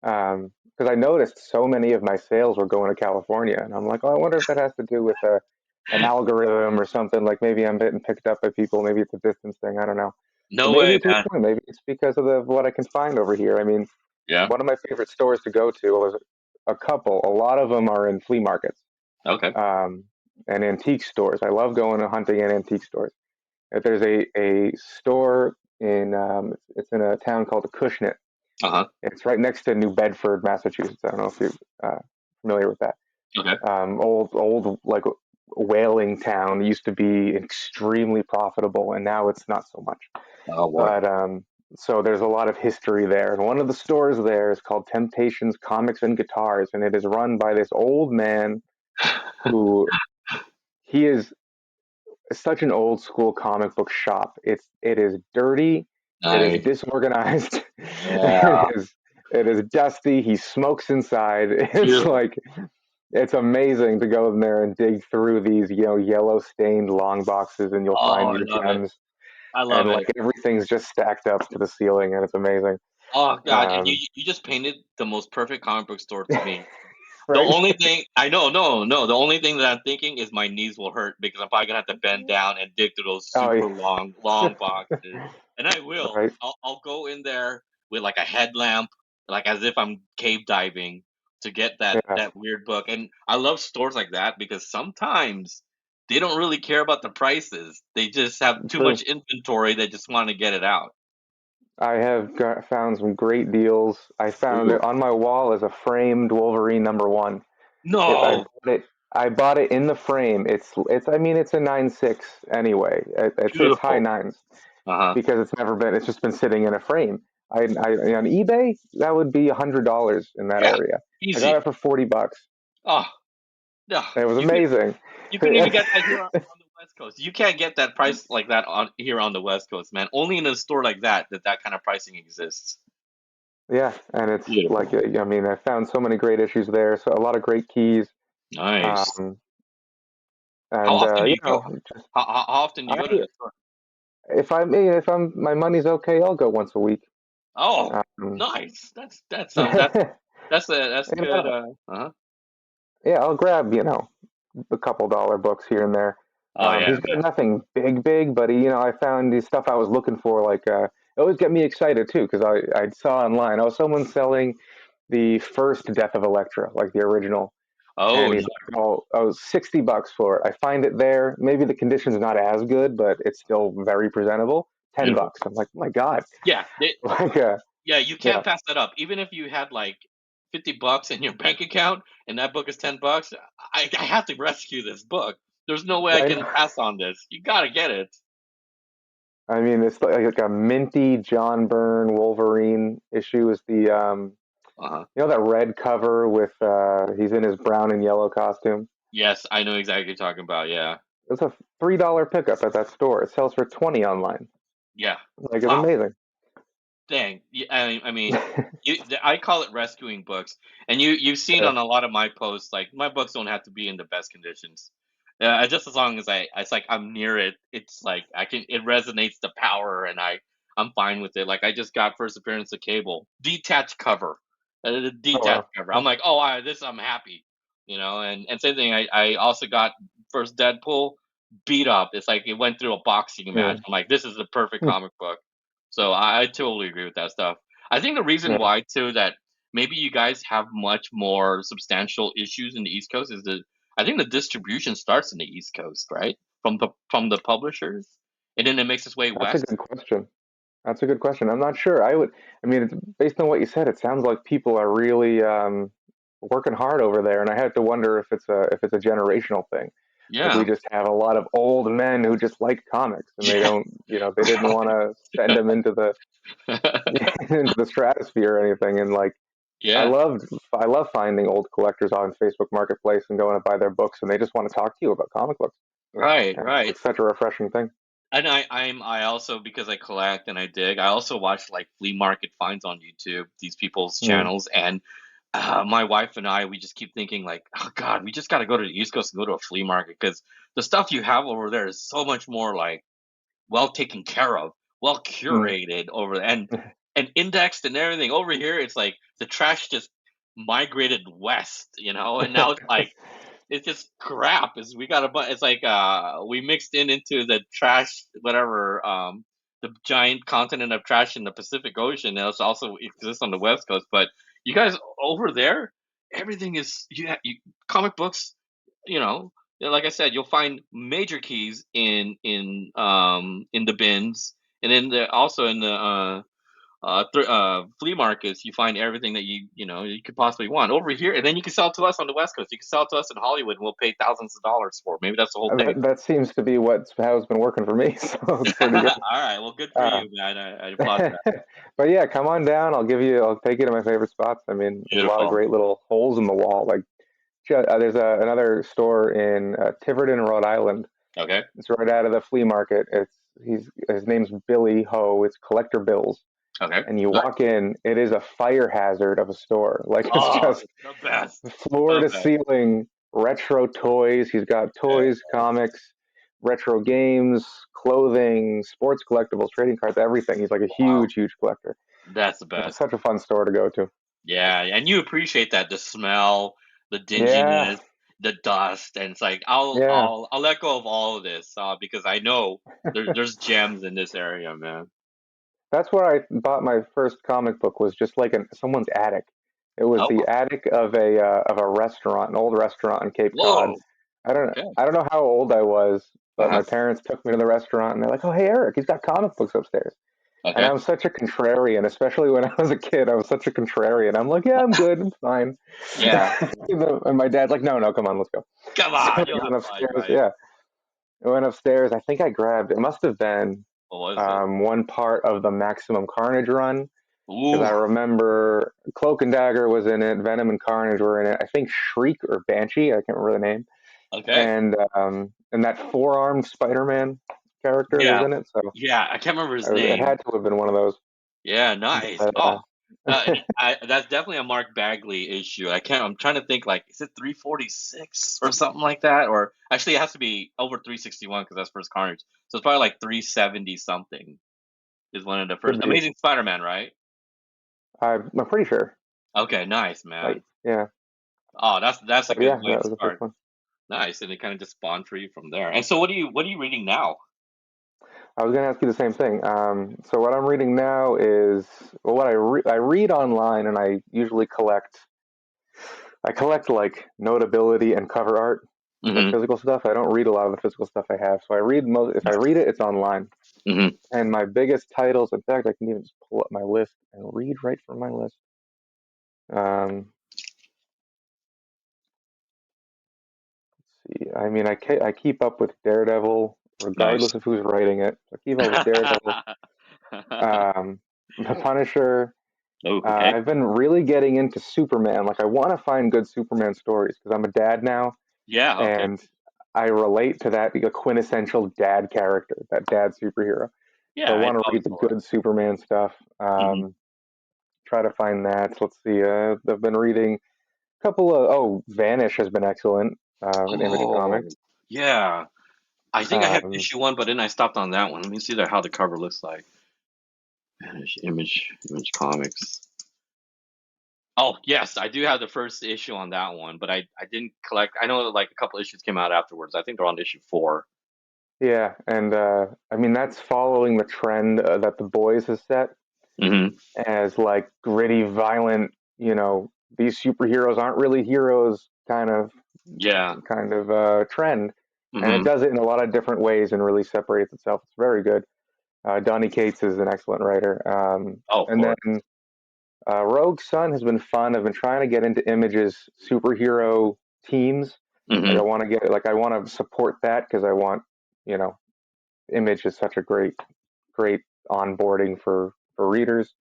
because I noticed so many of my sales were going to California, and I'm like, oh, I wonder if that has to do with an algorithm or something. Like maybe I'm getting picked up by people. Maybe it's a distance thing. I don't know. But No maybe way, it's your man. point. Maybe it's because of what I can find over here. I mean, Yeah. one of my favorite stores to go to was a couple. A lot of them are in flea markets Okay. um, and antique stores. I love going and hunting in antique stores. There's a store in it's in a town called Acushnet. Uh huh. It's right next to New Bedford, Massachusetts. I don't know if you're familiar with that. Okay. Old like whaling town. It used to be extremely profitable, and now it's not so much. Oh boy. But so there's a lot of history there. And one of the stores there is called Temptations Comics and Guitars, and it is run by this old man who he is such an old school comic book shop. It is dirty, it is Nice. disorganized, Yeah. it is dusty. He smokes inside. It's Beautiful. like it's amazing to go in there and dig through these yellow stained long boxes, and you'll find Oh, I your love it. gems, I love and it. like everything's just stacked up to the ceiling, and it's amazing. Oh God, and you Um, you just painted the most perfect comic book store to me. The right? only thing I know, no, no, the only thing that I'm thinking is my knees will hurt because I'm probably gonna have to bend down and dig through those Oh, super yeah. long boxes. And I will. Right. I'll go in there with like a headlamp, like as if I'm cave diving to get that Yeah. that weird book. And I love stores like that because sometimes they don't really care about the prices. They just have too True. much inventory. They just want to get it out. I have found some great deals. I found Ooh. it on my wall as a framed Wolverine #1. I No. bought it. I bought it in the frame. It's. I mean, it's a 9.6 anyway. It's high Beautiful. nines Uh-huh. because it's never been. It's just been sitting in a frame. On eBay that would be $100 in that Yeah. area. I got Easy. it for $40. Oh, no. It was You could amazing. You couldn't even get that here on the West Coast. You can't get that price like that on here on the West Coast, man. Only in a store like that kind of pricing exists. Yeah, and it's like Beautiful. I mean, I found so many great issues there. So a lot of great keys. Nice. Um, How and often do you go? just How often do you go to I the store? if I'm my money's okay, I'll go once a week. Oh, Um, nice. That's you good. know, Uh-huh. yeah, I'll grab a couple dollar books here and there. Oh yeah, He's got nothing big, but I found the stuff I was looking for. Like, it always get me excited too because I saw online. Oh, someone selling the first Death of Electra, like the original, Oh, and he's like, oh, $60 for it. I find it there. Maybe the condition's not as good, but it's still very presentable. $10. Beautiful. I'm like, oh my God. Yeah, Like, yeah, you yeah, can't pass that up. Even if you had like $50 in your bank account and that book is $10, I have to rescue this book. There's no way I I can know. pass on this. You gotta get it. I mean, it's like a minty John Byrne Wolverine issue is the Uh-huh. you know that red cover with he's in his brown and yellow costume. Yes, I know exactly what you're talking about. Yeah, It's a $3 pickup at that store. It sells for 20 online. yeah. Like it's Wow. amazing. Dang. I mean, I call it rescuing books, and you've seen Yeah. on a lot of my posts, like my books don't have to be in the best conditions. Just as long as it's like I'm near it, it's like it resonates the power, and I'm fine with it. Like I just got first appearance of Cable, detached cover, the Oh detached wow. cover. I'm like, oh, I'm happy, and same thing. I also got first Deadpool beat up. It's like it went through a boxing match. Yeah. I'm like, this is the perfect comic book. So I totally agree with that stuff. I think the reason Yeah. why too that maybe you guys have much more substantial issues in the East Coast is that I think the distribution starts in the East Coast, right? From the publishers, and then it makes its way That's a west. good question. That's a good question. I'm not sure. I mean, it's, based on what you said, it sounds like people are really working hard over there, and I have to wonder if it's a generational thing. Like we Yeah, just have a lot of old men who just like comics, and they yeah, don't, they didn't want to send them into the into the stratosphere or anything. And like, I yeah. loved, I love finding old collectors on Facebook Marketplace and going to buy their books, and they just want to talk to you about comic books. Right, Yeah, it's right. like such a refreshing thing. And I also, because I collect and I dig, I also watch like flea market finds on YouTube, these people's Mm, channels, and my wife and I, we just keep thinking like, oh God, we just got to go to the East Coast and go to a flea market because the stuff you have over there is so much more like well taken care of, well mm. curated over there, and indexed and everything. Over here, it's like the trash just migrated west, and now it's like it's just crap. Is we got a but it's like we mixed into the trash whatever the giant continent of trash in the Pacific Ocean. It also exists on the West Coast, but you guys over there, everything is comic books. You know, like I said, you'll find major keys in the bins, and then also in the flea markets, you find everything that you could possibly want over here, and then you can sell it to us on the West Coast. You can sell it to us in Hollywood, and we'll pay thousands of dollars for it. Maybe that's the whole thing. That seems to be how it's been working for me, so it's pretty All good. right, well, good for Uh, you, man. I applaud that. but yeah, come on down. I'll take you to my favorite spots. I mean, there's a lot of Beautiful. great little holes in the wall. Like there's another store in Tiverton, Rhode Island. Okay. It's right out of the flea market. His name's Billy Ho. It's Collector Bills, Okay. and you Nice. walk in, it is a fire hazard of a store. Like it's Oh, just the best. floor The to best. ceiling retro toys. He's got Yeah, toys, comics, retro games, clothing, sports collectibles, trading cards, everything. He's like a wow, huge collector. that's the It's best. such a fun store to go to. Yeah, and you appreciate that, the smell, the Yeah, dinginess, the dust, and it's like I'll yeah. I'll I'll let go of all of this because I know there's gems in this area, man. That's where I bought my first comic book. Was just like someone's attic. It was Oh, the attic of a restaurant, an old restaurant in Cape Cod. whoa. Okay. I don't know how old I was, but Uh-huh. my parents took me to the restaurant and they're like, "Oh, hey Eric, he's got comic books upstairs." And Okay. I'm such a contrarian, especially when I was a kid. I was such a contrarian. I'm like, "Yeah, I'm good, I'm fine." Yeah. And my dad's like, "No, no, come on, let's go." Come So on, I you'll have went fun, upstairs. right? Yeah, I went upstairs. I think I grabbed. It must have been What was it? one part of the Maximum Carnage run because I Ooh. remember Cloak and Dagger was in it, Venom and Carnage were in it. I think Shriek or Banshee, I can't remember the name, Okay. and that four-armed Spider-Man character was Yeah. in it. So Yeah. I can't remember his it name. had to have been one of those. Yeah. Nice. But, Oh. That's definitely a Mark Bagley issue. I'm trying to think like, is it 346 or something like that? Or actually, it has to be over 361 because that's first Carnage. So it's probably like 370 something is one of the could first be. Amazing Spider-Man, right? I'm pretty sure. Okay, nice, Like, man. yeah. Oh, that's a But good yeah, way that to was the first start. one. Nice, and it kind of just spawned for you from there. And so, what are you reading now? I was going to ask you the same thing. So what I'm reading now is well, I read online, and I usually collect. I collect like notability and cover art. like Hmm. physical stuff. I don't read a lot of the physical stuff I have, so I read most. If I read it, it's online. Hmm. And my biggest titles, in fact, I can even just pull up my list and read right from my list. Um, let's see. I mean, I keep up with Daredevil, Nice. regardless of who's writing it. I keep up with Daredevil, um, the Punisher. Oh, okay. I've been really getting into Superman. Like, I want to find good Superman stories because I'm a dad now, Yeah. Okay. and I relate to that the quintessential dad character, that dad superhero. So Yeah, I I want to totally read the feel good Superman stuff. that. Try to find that. So let's see. I've been reading a couple of. Oh, Vanish has been excellent. An Image Oh, comics. yeah. I think I have Um, issue one, but then I stopped on that one. Let me see how the cover looks like. Image comics. Oh, yes, I do have the first issue on that one, but I didn't collect. I know like a couple issues came out afterwards. I think they're on issue 4. yeah, and I mean that's following the trend that the Boys has set Hmm. as like gritty, violent. You know, these superheroes aren't really heroes, Yeah. kind of trend, and it Hmm. does it in a lot of different ways and really separates itself. It's very good. Donny Cates is an excellent writer. Oh, of And course. then Rogue Sun has been fun. I've been trying to get into Image's superhero teams. Like Hmm. I want to get like I want to support that because I want you know Image is such a great onboarding for readers.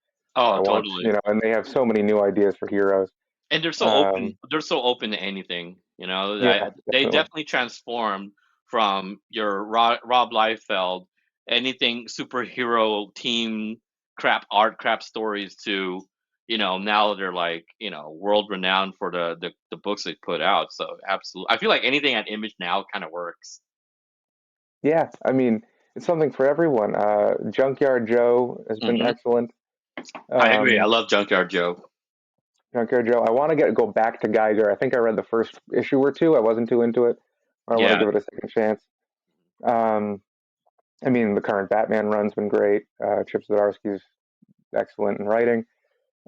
I Oh, want totally. and they have so many new ideas for heroes. And they're so open. Um, They're so open to anything. yeah, They definitely. definitely transformed from your Rob Liefeld, anything superhero team crap art crap stories to now they're like world renowned for the books they put out. So absolutely, I feel like anything at Image now kind of works. Yeah, I mean it's something for everyone. Junkyard Joe has been Hmm. excellent. I agree. I Um, love Junkyard Joe. Junkyard Joe. I want to go back to Geiger. I think I read the first issue or two. I wasn't too into it. I want to Yeah. give it a second chance. Um, I mean, the current Batman run's been great. Chip Zdarsky's excellent in writing.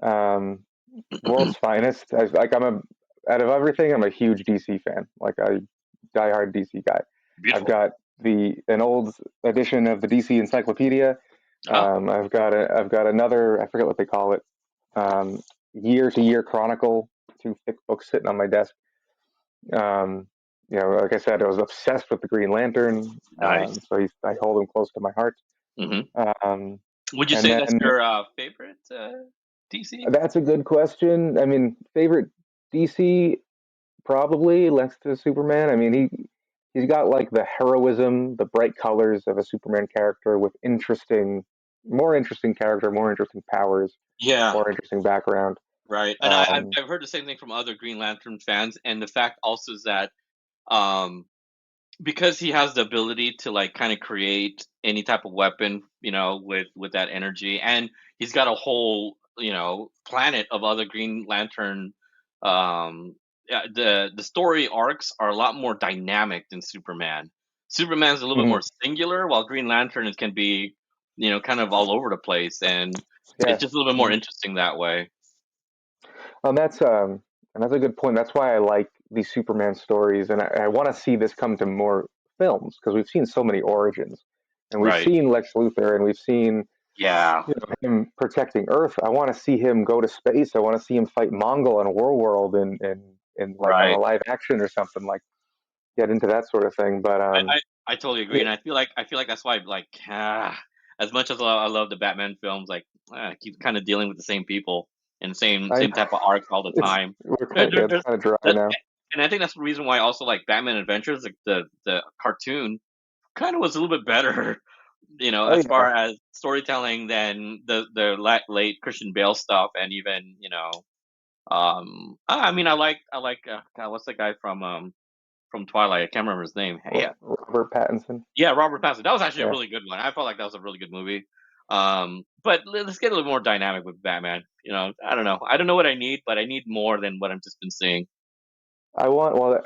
Um, World's Finest. I'm a out of everything. I'm a huge DC fan. Like a diehard DC guy. I've Beautiful. got an old edition of the DC Encyclopedia. Oh, I've got another. I forget what they call it. Um, Year to Year Chronicle. Two thick books sitting on my desk. Um, like I said, I was obsessed with the Green Lantern. nice. I hold him close to my heart. Hmm. Um, Would you and say that's then your favorite DC? that's a good question. I mean, favorite DC probably next to Superman. I mean, he's got like the heroism, the bright colors of a Superman character with more interesting character, more interesting powers, Yeah. more interesting background. Right, and Um, I've heard the same thing from other Green Lantern fans, and the fact also is that, um, because he has the ability to, like, kinda create any type of weapon, with that energy, and he's got a whole, planet of other Green Lantern, yeah, the story arcs are a lot more dynamic than Superman. Superman's a little bit mhm, more singular, while Green Lantern is can be, kind of all over the place, and it's yes. just a little bit more Mhm. interesting that way. And that's a good point. That's why I like these Superman stories, and I want to see this come to more films because we've seen so many origins, and we've Right. seen Lex Luthor, and we've seen Yeah. him protecting Earth. I want to see him go to space. I want to see him fight Mongol and World in like on a Right. live action or something like get into that sort of thing. But I I I totally agree, yeah, and I feel like that's why, like, as much as I love the Batman films, like, I keep kinda dealing with the same people and I same type of arcs all the it's time. it's There's kind of dry that, now. and I think that's the reason why also, like, Batman Adventures, like, the cartoon kinda was a little bit better, Oh as yeah, far as storytelling than the late Christian Bale stuff and even, I mean, God, what's the guy from Twilight? I can't remember his name. Yeah, Robert Pattinson. yeah, Robert Pattinson. That was actually a Yeah, really good one. I felt like that was a really good movie. But let's get a little more dynamic with Batman. I don't know. I don't know what I need, but I need more than what I've just been seeing. I want. Well,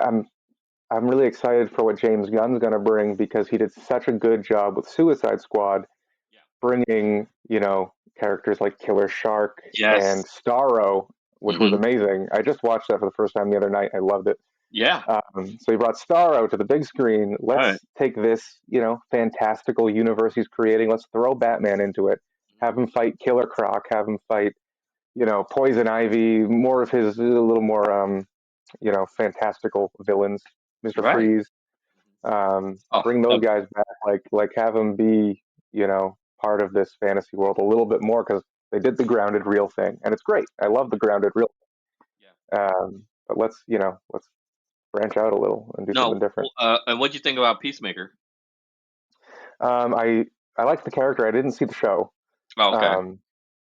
I'm really excited for what James Gunn's going to bring because he did such a good job with Suicide Squad, Yeah. bringing characters like Killer Shark and Yes. Starro, which was Hmm. amazing. I just watched that for the first time the other night. I loved it. Yeah. So he brought Starro to the big screen. All right. Let's take this, fantastical universe he's creating. Let's throw Batman into it. Have him fight Killer Croc. Have him fight, Poison Ivy. More of his, a little more, fantastical villains. Mister Right. Freeze. Oh, Bring those guys back. Like have them be, part of this fantasy world a little bit more because they did the grounded real thing, and it's great. I love the grounded real. yeah. But let's branch out a little and do something No. different. And what do you think about Peacemaker? Um, I I liked the character. I didn't see the show, Oh, okay. um,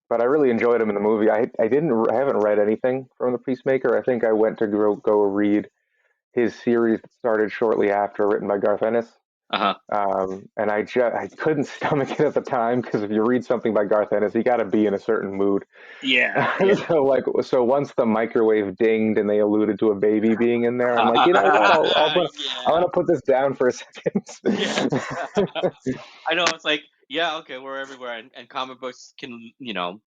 but I really enjoyed him in the movie. I haven't read anything from the Peacemaker. I think I went to go read his series that started shortly after, written by Garth Ennis. Uh huh. And I couldn't stomach it at the time because if you read something by Garth Ennis, you got to be in a certain mood. Yeah. Yeah. So once the microwave dinged and they alluded to a baby being in there, I'm like, you know what? I'm Yeah. gonna put this down for a second. Yeah. I know it's like, yeah, okay, we're everywhere, and comic books can,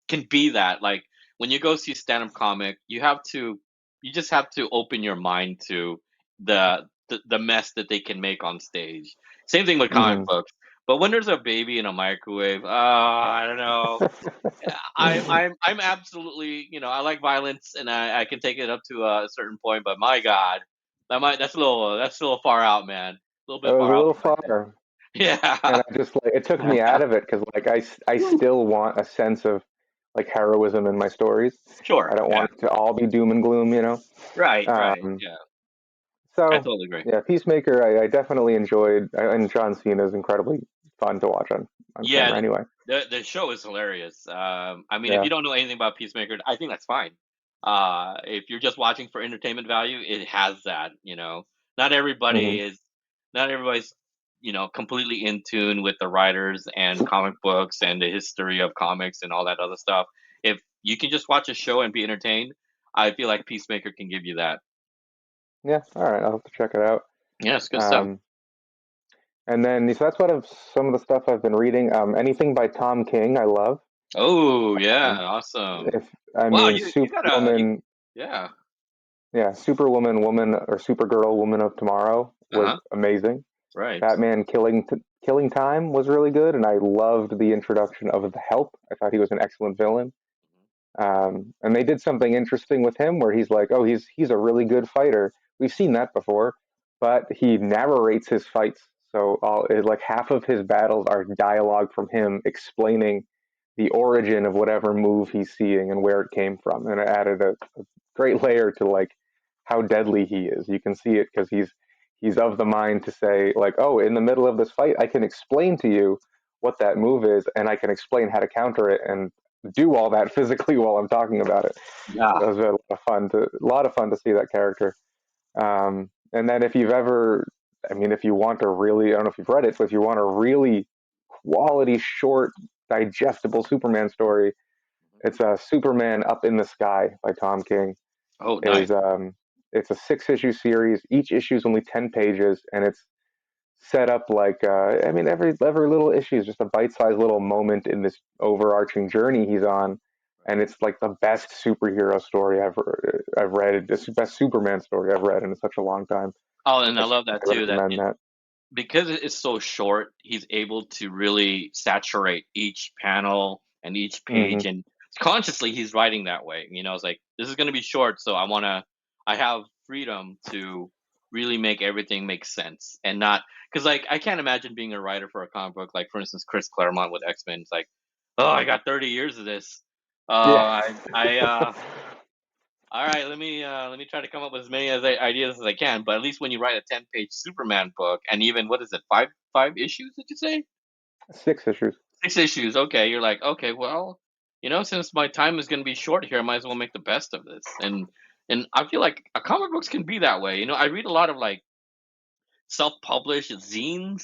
can be that. Like when you go see stand-up comic, you just have to open your mind to the mess that they can make on stage. Same thing with comic Mhm. books. But when there's a baby in a microwave, I don't know. I'm absolutely, I like violence, and I can take it up to a certain point. But my God, that's a little far out, man. A little It bit was far a out little for my taste. far, and Yeah. I just like it took me out of it because like I still want a sense of like heroism in my stories. I Sure. don't Yeah. want it to all be doom and gloom. Right. Right. Um, Yeah. I so totally agree. yeah, Peacemaker, I definitely enjoyed, and John Cena is incredibly fun to watch on Yeah. camera anyway. The show is hilarious. I mean, if Yeah. you don't know anything about Peacemaker, I think that's fine. If you're just watching for entertainment value, it has that. Not Hmm. everybody is. Not everybody's. Completely in tune with the writers and comic books and the history of comics and all that other stuff. If you can just watch a show and be entertained, I feel like Peacemaker can give you that. Yeah. All right. I'll have to check it out. Yeah, it's good stuff. Um, and then so that's some of the stuff I've been reading. Anything by Tom King, I love. Oh yeah, Um, awesome. if I Wow, mean you got a Superwoman, yeah. yeah, Superwoman, Woman or Supergirl, Woman of Tomorrow was Uh-huh. amazing. Right. Batman Killing Time was really good, and I loved the introduction of the Help. I thought he was an excellent villain. And they did something interesting with him where he's like, oh, he's a really good fighter. We've seen that before, but he narrates his fights. So like half of his battles are dialogue from him explaining the origin of whatever move he's seeing and where it came from, and it added a great layer to like how deadly he is. You can see it because he's of the mind to say like, oh, in the middle of this fight, I can explain to you what that move is, and I can explain how to counter it, and do all that physically while I'm talking about it. Yeah. That was a lot of fun to see that character. And then if you've ever, I mean, if you want to really, I don't know if you've read it, but if you want a really quality, short, digestible Superman story, it's a Superman Up in the Sky by Tom King. Oh, It nice. is it's a 6 issue series. Each issue is only 10 pages, and it's set up like I mean every little issue is just a bite-sized little moment in this overarching journey he's on, and it's like the best superhero story I've read. It's the best Superman story I've read in such a long time. Oh, and I I love that strongly too. That recommend that. because it's so short, he's able to really saturate each panel and each page, Hmm. and consciously he's writing that way. It's like this is going to be short, so I have freedom to really make everything make sense and not because like I can't imagine being a writer for a comic book like for instance Chris Claremont with X Men. It's like, oh, I got 30 years of this. Yeah. I all right, let me try to come up with as many ideas as I can. But at least when you write a 10-page Superman book, and even what is it, five issues? Did you say 6 issues. 6 issues? Okay, you're like, okay, well, since my time is going to be short here, I might as well make the best of this. And I feel like comic books can be that way. I read a lot of like self-published zines.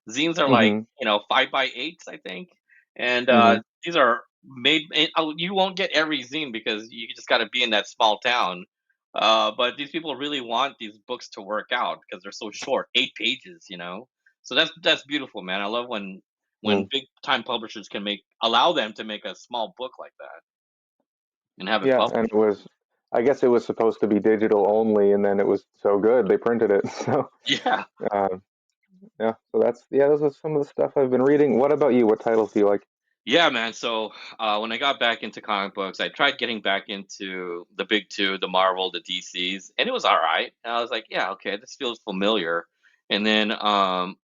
Zines are like Hmm. 5 by 8s, I think, and Hmm. these are made. You won't get every zine because you just got to be in that small town. But these people really want these books to work out because they're so short, 8 pages. So that's beautiful, man. I love when big time publishers can allow them to make a small book like that and have it Yeah, and published. I guess it was supposed to be digital only, and then it was so good they printed it. So Yeah. um, yeah, so that's yeah, those are some of the stuff I've been reading. What about you? What titles do you like? Yeah, man. So when I got back into comic books, I tried getting back into the big two, the Marvel, the DCs, and it was all right. And I was like, yeah, okay, this feels familiar. And then I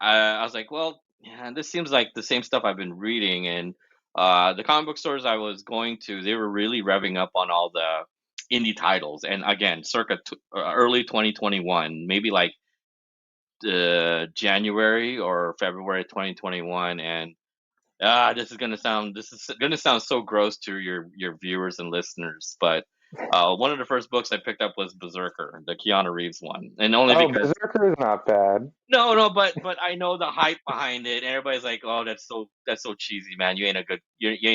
was like, well, yeah, this seems like the same stuff I've been reading. And the comic book stores I was going to, they were really revving up on all the indie titles. And again, circa early 2021, maybe like January or February 2021, and this is gonna sound so gross to your viewers and listeners, but one of the first books I picked up was Berserker, the Keanu Reeves one, and only Oh, because Berserker is not bad. no, but I know the hype behind it. Everybody's like, "Oh, that's so cheesy, man. You ain't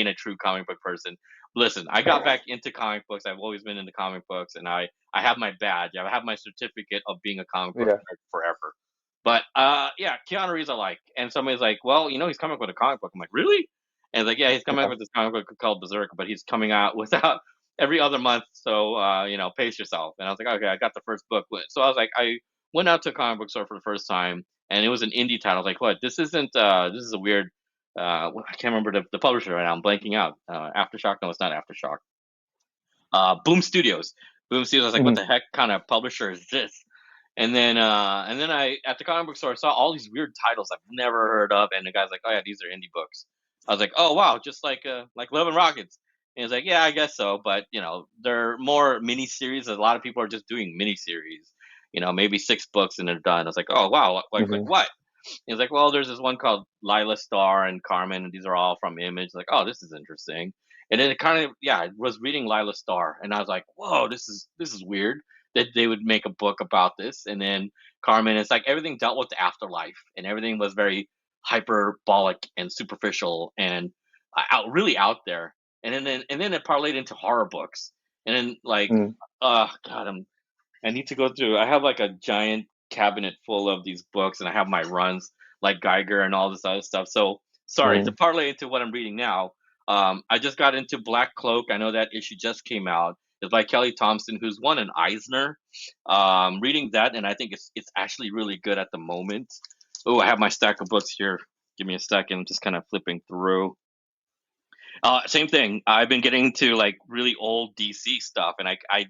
a true comic book person." Listen, I got back into comic books. I've always been into comic books, and I have my badge. I have my certificate of being a comic book Yeah. nerd forever. But yeah, Keanu Reeves I like, and somebody's like, "Well, he's coming up with a comic book." I'm like, "Really?" And it's like, "Yeah, he's coming up Yeah. with this comic book called Berserk, but he's coming out without every other month, so pace yourself." And I was like, "Okay, I got the first book." So I was like, I went out to a comic book store for the first time, and it was an indie title. I was like, what? This isn't. This is a weird. I can't remember the publisher right now. I'm blanking out. Aftershock? No, it's not Aftershock. Boom Studios. Boom Studios. I was like, what Mhm. the heck kind of publisher is this? And then I at the comic book store I saw all these weird titles I've never heard of, and the guy's like, oh yeah, these are indie books. I was like, oh wow, just like Love and Rockets. And he's like, yeah, I guess so, but they're more mini series. A lot of people are just doing mini series. Maybe 6 books and they're done. I was like, oh wow, like Mhm. what? He's like, well, there's this one called Lila Star and Carmen, and these are all from Image. Like, oh, this is interesting. And then it kind of, yeah, I was reading Lila Star, and I was like, whoa, this is weird that they would make a book about this. And then Carmen, it's like everything dealt with the afterlife, and everything was very hyperbolic and superficial and really out there. And then it parlayed into horror books, and then like, Mhm. God, I need to go through. I have like a giant cabinet full of these books, and I have my runs like Geiger and all this other stuff. So sorry to Mhm. parlay into what I'm reading now. I just got into Black Cloak. I know that issue just came out. It's by Kelly Thompson, who's won an Eisner. Reading that, and I think it's actually really good at the moment. Oh, I have my stack of books here. Give me a second. Just kind of flipping through. Same thing. I've been getting to like really old DC stuff, and I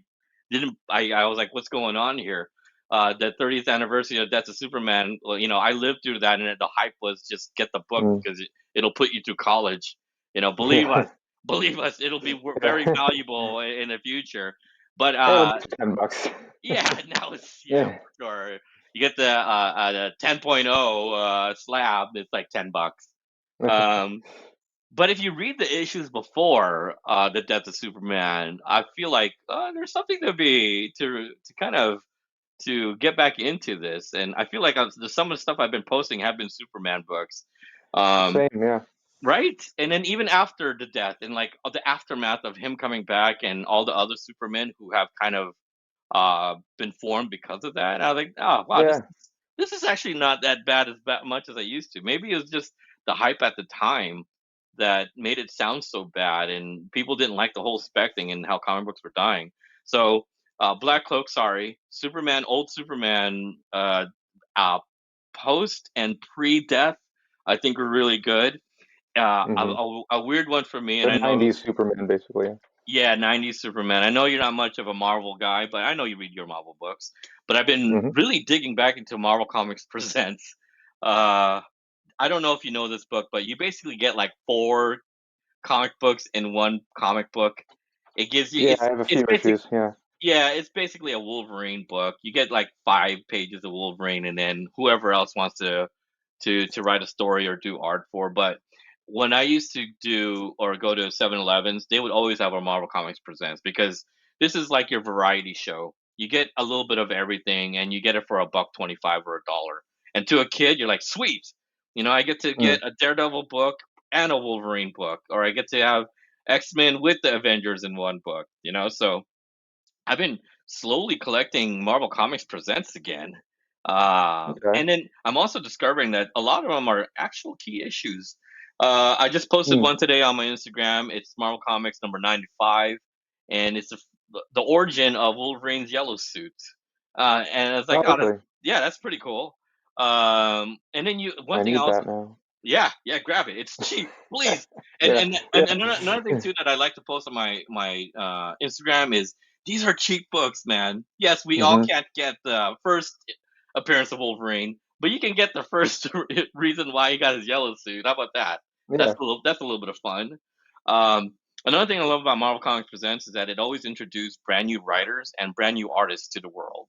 didn't. I was like, what's going on here? The 30th anniversary of Death of Superman. Well, I lived through that, and the hype was just get the book Mhm. because it'll put you through college. Yeah. Believe us, it'll be very Yeah. valuable in the future. But It'll be $10. yeah, now it's yeah Yeah. for sure. You get the 10.0 slab. It's like $10. Um, but if you read the issues before the Death of Superman, I feel like there's something to kind of to get back into this, and I feel like some of the stuff I've been posting have been Superman books, um, Same. Yeah. right? And then even after the death and like the aftermath of him coming back and all the other Supermen who have kind of been formed because of that, I was like, oh wow, this Yeah. this is actually not that bad as much as I used to. Maybe it was just the hype at the time that made it sound so bad, and people didn't like the whole spec thing and how comic books were dying. So, Black Cloak, sorry, Superman, old Superman, uh, post and pre-death, I think were really good. Mhm. A weird one for me, and The I know, '90s Superman, basically. yeah, 90s Superman. I know you're not much of a Marvel guy, but I know you read your Marvel books. But I've been Mhm. really digging back into Marvel Comics Presents. Uh, I don't know if you know this book, but you basically get like 4 comic books in one comic book. It gives you Yeah, I have a it's few basic issues. Yeah. yeah, it's basically a Wolverine book. You get like 5 pages of Wolverine, and then whoever else wants to write a story or do art for. But when I used to do or go to 7-Elevens, they would always have a Marvel Comics Presents because this is like your variety show. You get a little bit of everything, and you get it for a buck 25 or $1. And to a kid, you're like, sweet. I get to Mm. get a Daredevil book and a Wolverine book, or I get to have X-Men with the Avengers in one book. So I've been slowly collecting Marvel Comics Presents again. Okay. And then I'm also discovering that a lot of them are actual key issues. I just posted Mm. one today on my Instagram. It's Marvel Comics number 95, and it's the origin of Wolverine's yellow suit, and it's like, Oh, oh, that's, really? yeah, that's pretty cool. And then one I thing I need also, that now. yeah, yeah, grab it. It's cheap, please. And Yeah, and and yeah. another thing too that I like to post on my Instagram is these are cheap books, man. Yes, we all Hmm. can't get the first appearance of Wolverine, but you can get the first reason why he got his yellow suit. How about that? Yeah. That's a little bit of fun. Um, Another thing I love about Marvel Comics Presents is that it always introduced brand new writers and brand new artists to the world.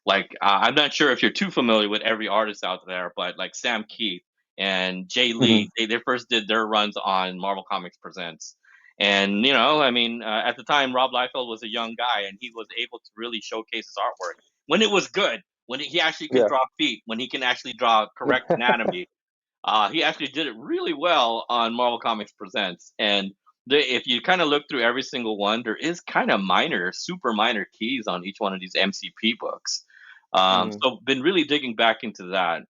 Like, I'm not sure if you're too familiar with every artist out there, but like Sam Keith and Jay Hmm. Lee, they first did their runs on Marvel Comics Presents. And, I mean, at the time, Rob Liefeld was a young guy and he was able to really showcase his artwork when it was good, when he actually can Yeah. draw feet, when he can actually draw correct anatomy. He actually did it really well on Marvel Comics Presents. And if you kind of look through every single one, there is kind of minor, super minor keys on each one of these MCP books. Hmm. So been really digging back into that.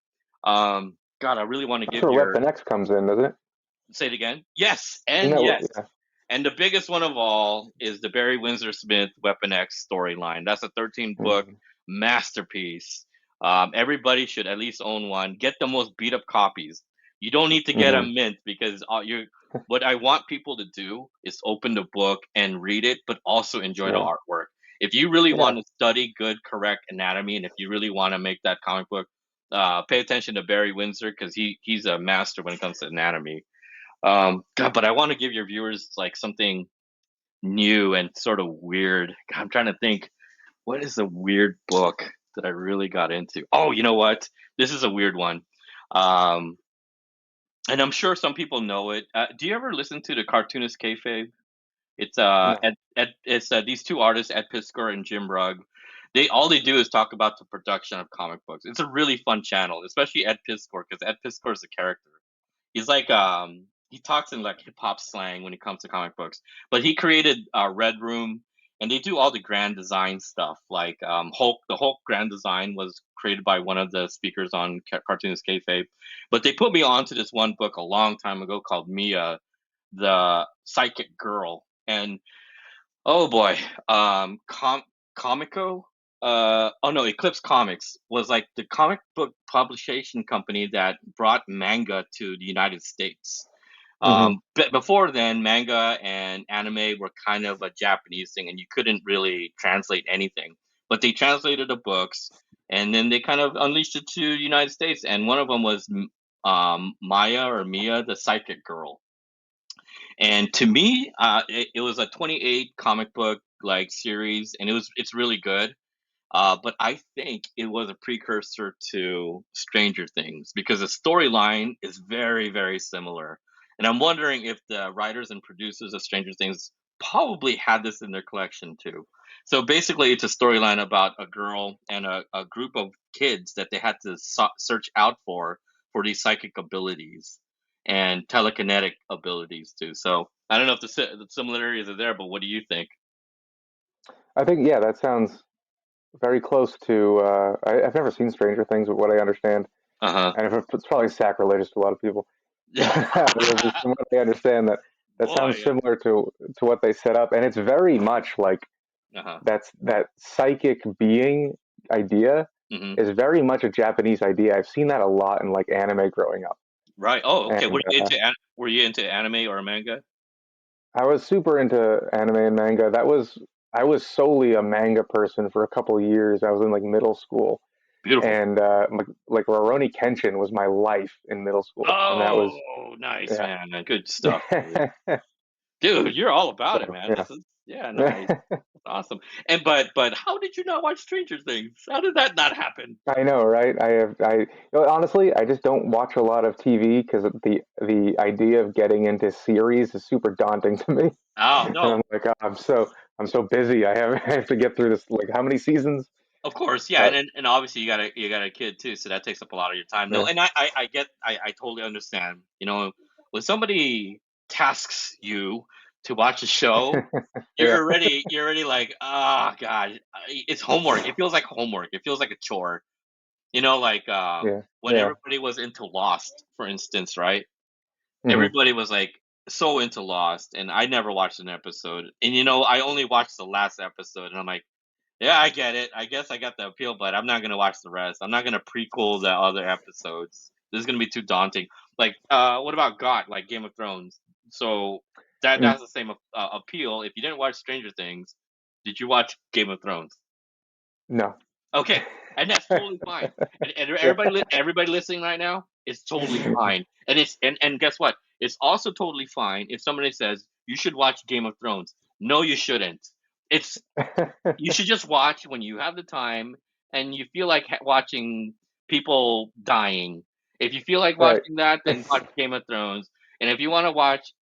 God, I really want to That's give where your Weapon X comes in, doesn't it? say it again. Yes, Isn't and that yes. yeah. And the biggest one of all is the Barry Windsor Smith Weapon X storyline. That's a 13 book Hmm. masterpiece. Everybody should at least own one. Get the most beat up copies. You don't need to get a Hmm. mint because you. What I want people to do is open the book and read it, but also enjoy the Yeah. artwork. If you really Yeah. want to study good, correct anatomy, and if you really want to make that comic book, pay attention to Barry Windsor because he's a master when it comes to anatomy. God, but I want to give your viewers like something new and sort of weird. God, I'm trying to think, what is a weird book that I really got into? Oh, you know what? This is a weird one. Um, and I'm sure some people know it. Do you ever listen to the cartoonist kayfabe? It's No. it's these two artists, Ed Piskor and Jim Rugg. They do is talk about the production of comic books. It's a really fun channel, especially Ed Piskor because Ed Piskor is a character. He's like he talks in like hip hop slang when it comes to comic books. But he created Red Room, and they do all the grand design stuff. Like Hulk, the Hulk grand design was created by one of the speakers on Cartoonist Kayfabe. But they put me onto this one book a long time ago called Mia, the Psychic Girl, and oh boy, Comico. Oh no, Eclipse Comics was like the comic book publication company that brought manga to the United States. Hmm. But before then, manga and anime were kind of a Japanese thing, and you couldn't really translate anything. But they translated the books, and then they kind of unleashed it to the United States. And one of them was Maya or Mia, the Psychic Girl. And to me, it was a 28 comic book like series, and it's really good. But I think it was a precursor to Stranger Things because the storyline is very, very similar. And I'm wondering if the writers and producers of Stranger Things probably had this in their collection too. So basically, it's a storyline about a girl and a group of kids that they had to search out for these psychic abilities and telekinetic abilities too. So I don't know if the similarities are there, but what do you think? I think yeah, that sounds very close to. I've never seen Stranger Things, but what I understand, Uh and if it's probably sacrilegious to a lot of people, huh. from what I understand, that Boy, sounds yeah. similar to what they set up, and it's very much like Uh huh. that psychic being idea Hmm. is very much a Japanese idea. I've seen that a lot in like anime growing up, Right. Oh, okay. and Were you into anime or manga? I was super into anime and manga. I was solely a manga person for a couple of years. I was in like middle school, Beautiful. and like Rurouni Kenshin was my life in middle school, and that was Oh, nice, yeah. man. Good stuff, dude. You're all about it, So man. yeah. This is yeah, nice. That's awesome. And but how did you not watch Stranger Things? How did that not happen? I know, right? Honestly, I just don't watch a lot of TV because the idea of getting into series is super daunting to me. Oh And no, I'm like, oh, I'm so busy. I have to get through this. Like, how many seasons? of course, yeah, But and obviously you got a kid too, so that takes up a lot of your time. No, yeah, and I totally understand. When somebody tasks you to watch a show, yeah, you're already like, oh god, it's homework. It feels like homework. It feels like a chore. Like yeah, when yeah. everybody was into Lost, for instance, right? Hmm. Everybody was like, so into Lost, and I never watched an episode. And I only watched the last episode, and I'm like, yeah, I get it. I guess I got the appeal, but I'm not gonna watch the rest. I'm not gonna prequel the other episodes. This is gonna be too daunting. Like, what about God? Like Game of Thrones. So Mm, that's the same appeal. If you didn't watch Stranger Things, did you watch Game of Thrones? no. Okay, and that's totally fine. And Yeah. everybody listening right now, it's totally fine. And guess what? It's also totally fine if somebody says you should watch Game of Thrones. No, you shouldn't. It's You should just watch when you have the time and you feel like watching people dying. If you feel like Right. watching that, then watch Game of Thrones. And if you want to watch,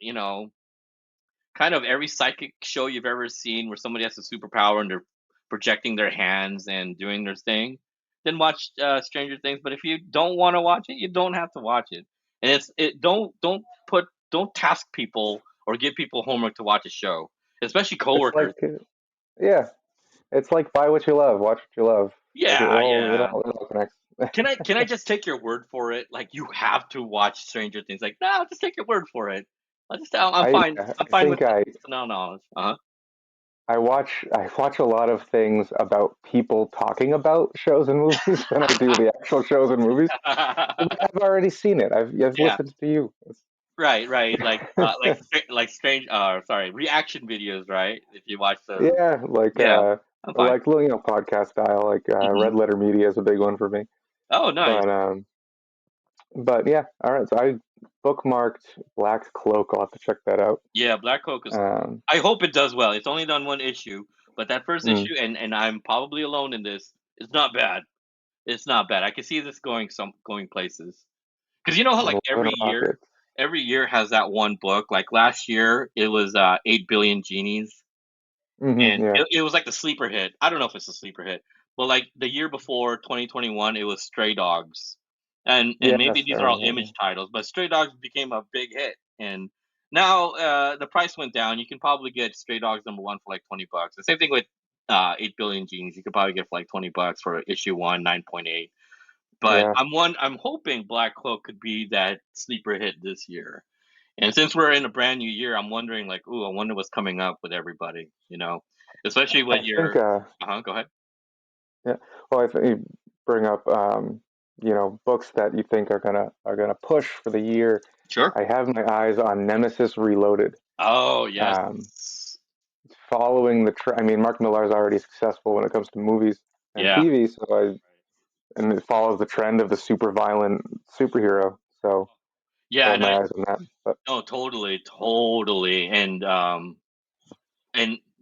kind of every psychic show you've ever seen where somebody has a superpower and they're projecting their hands and doing their thing, then watch Stranger Things. But if you don't want to watch it, you don't have to watch it. And don't task people or give people homework to watch a show, especially It's like, coworkers. yeah, it's like buy what you love, watch what you love. Like Yeah, yeah. it all connects. Can I just take your word for it? Like you have to watch Stranger Things. Like, no, I'll just take your word for it. I'm fine. I'm I fine with think no knowledge. Uh I watch a lot of things about people talking about shows and movies than I do the actual shows and movies. huh. I've already seen it. I've Yeah. listened to you. Right. Right. Like strange. Sorry. Reaction videos. Right. If you watch those. Yeah, Yeah. I'm fine. like podcast style. Like Hmm. Red Letter Media is a big one for me. Oh, nice. But yeah. All right. So I bookmarked Black Cloak. I'll have to check that out. Yeah. Black Coke is. Um, I hope it does well. It's only done one issue, but that first mm, issue, and I'm probably alone in this. It's not bad. It's not bad. I can see this going places. Because you know how like Luna Rockets. every year has that one book. Like last year, it was 8 billion genies, and Yeah. it was like the sleeper hit. I don't know if it's a sleeper hit, but like the year before 2021, it was Stray Dogs, and maybe Yes, I these are all remember image titles, but Stray Dogs became a big hit, and now the price went down. You can probably get Stray Dogs #1 for like $20. The same thing with 8 billion genies. You could probably get for like $20 for issue one, 9.8. that. But Yeah. I'm hoping Black Cloak could be that sleeper hit this year. And since we're in a brand new year, I'm wondering like, ooh, I wonder what's coming up with everybody, especially I with think your. Go ahead. yeah. Well, I think you bring up books that you think are gonna push for the year. Sure. I have my eyes on Nemesis Reloaded. Oh yes. Um, following I mean, Mark Millar is already successful when it comes to movies and Yeah. TV, and it follows the trend of the super violent superhero. So I Yeah, have my eyes on that. But no, totally, totally, and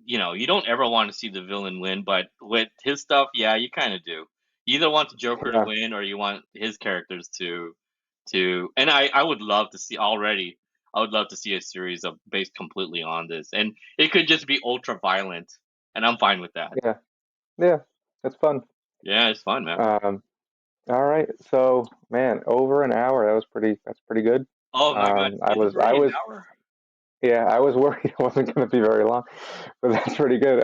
you don't ever want to see the villain win, but with his stuff, yeah, you kind of do. You either want the Joker to yeah, win or you want his characters and I would love to see already. I would love to see a series of based completely on this, and it could just be ultra violent, and I'm fine with that. yeah, yeah, it's fun. Yeah, it's fun, man. Um, all right, so man, over an hour. That's pretty good. Oh my god, is it I already an was hour? Yeah, I was worried it wasn't going to be very long, but that's pretty good.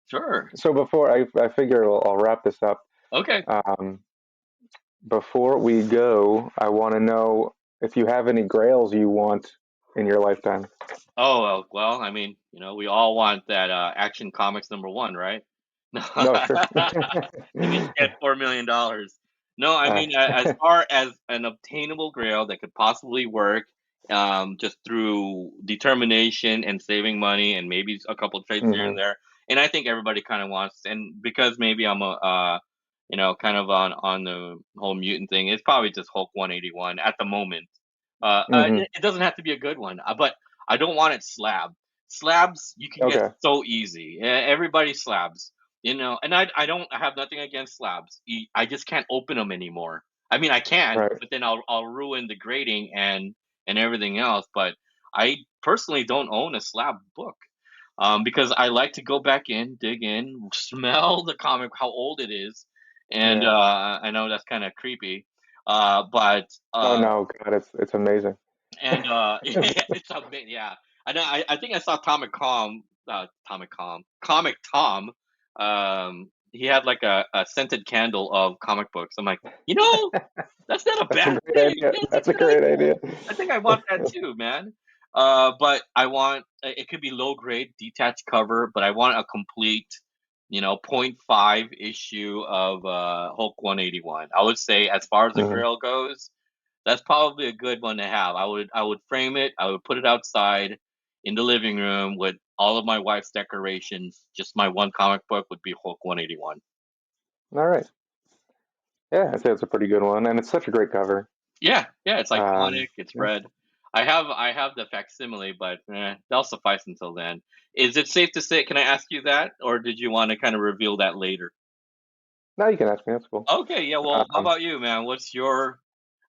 Sure. So I figure I'll wrap this up. Okay. Um, before we go, I want to know if you have any grails you want in your lifetime. Oh well, I mean, we all want that Action Comics #1, right? No, No, sure. and then get $4 million. No, I uh, mean, as far as an obtainable grail that could possibly work, just through determination and saving money, and maybe a couple trades here hmm and there. And I think everybody kind of wants, and because maybe I'm kind of on the whole mutant thing, it's probably just Hulk 181 at the moment. hmm It doesn't have to be a good one, but I don't want it slab. Slabs you can get Okay. so easy. Everybody slabs, and I don't have nothing against slabs. I just can't open them anymore. I mean, I can, Right. but then I'll ruin the grading and everything else. But I personally don't own a slab book, because I like to go back in, dig in, smell the comic, how old it is, and Yeah. I know that's kind of creepy, but Oh no, God, it's amazing. it's a bit, yeah. I know. I think I saw Comic Tom. He had like a scented candle of comic books. I'm like, that's not a That's a bad great thing. idea. That's a That's a good great idea. idea. I think I want that too, man. But I want it could be low grade, detached cover, but I want a complete, point .5 issue of Hulk 181. I would say, as far as the Hmm. Grail goes, that's probably a good one to have. I would frame it. I would put it outside in the living room with all of my wife's decorations. Just my one comic book would be Hulk 181. All right. Yeah, I'd say it's a pretty good one, and it's such a great cover. Yeah, yeah, it's iconic. It's Yeah. red. I have the facsimile, but they'll suffice until then. Is it safe to say? Can I ask you that, or did you want to kind of reveal that later? Now you can ask me. That's cool. Okay, yeah. Well, how Um, about you, man? What's your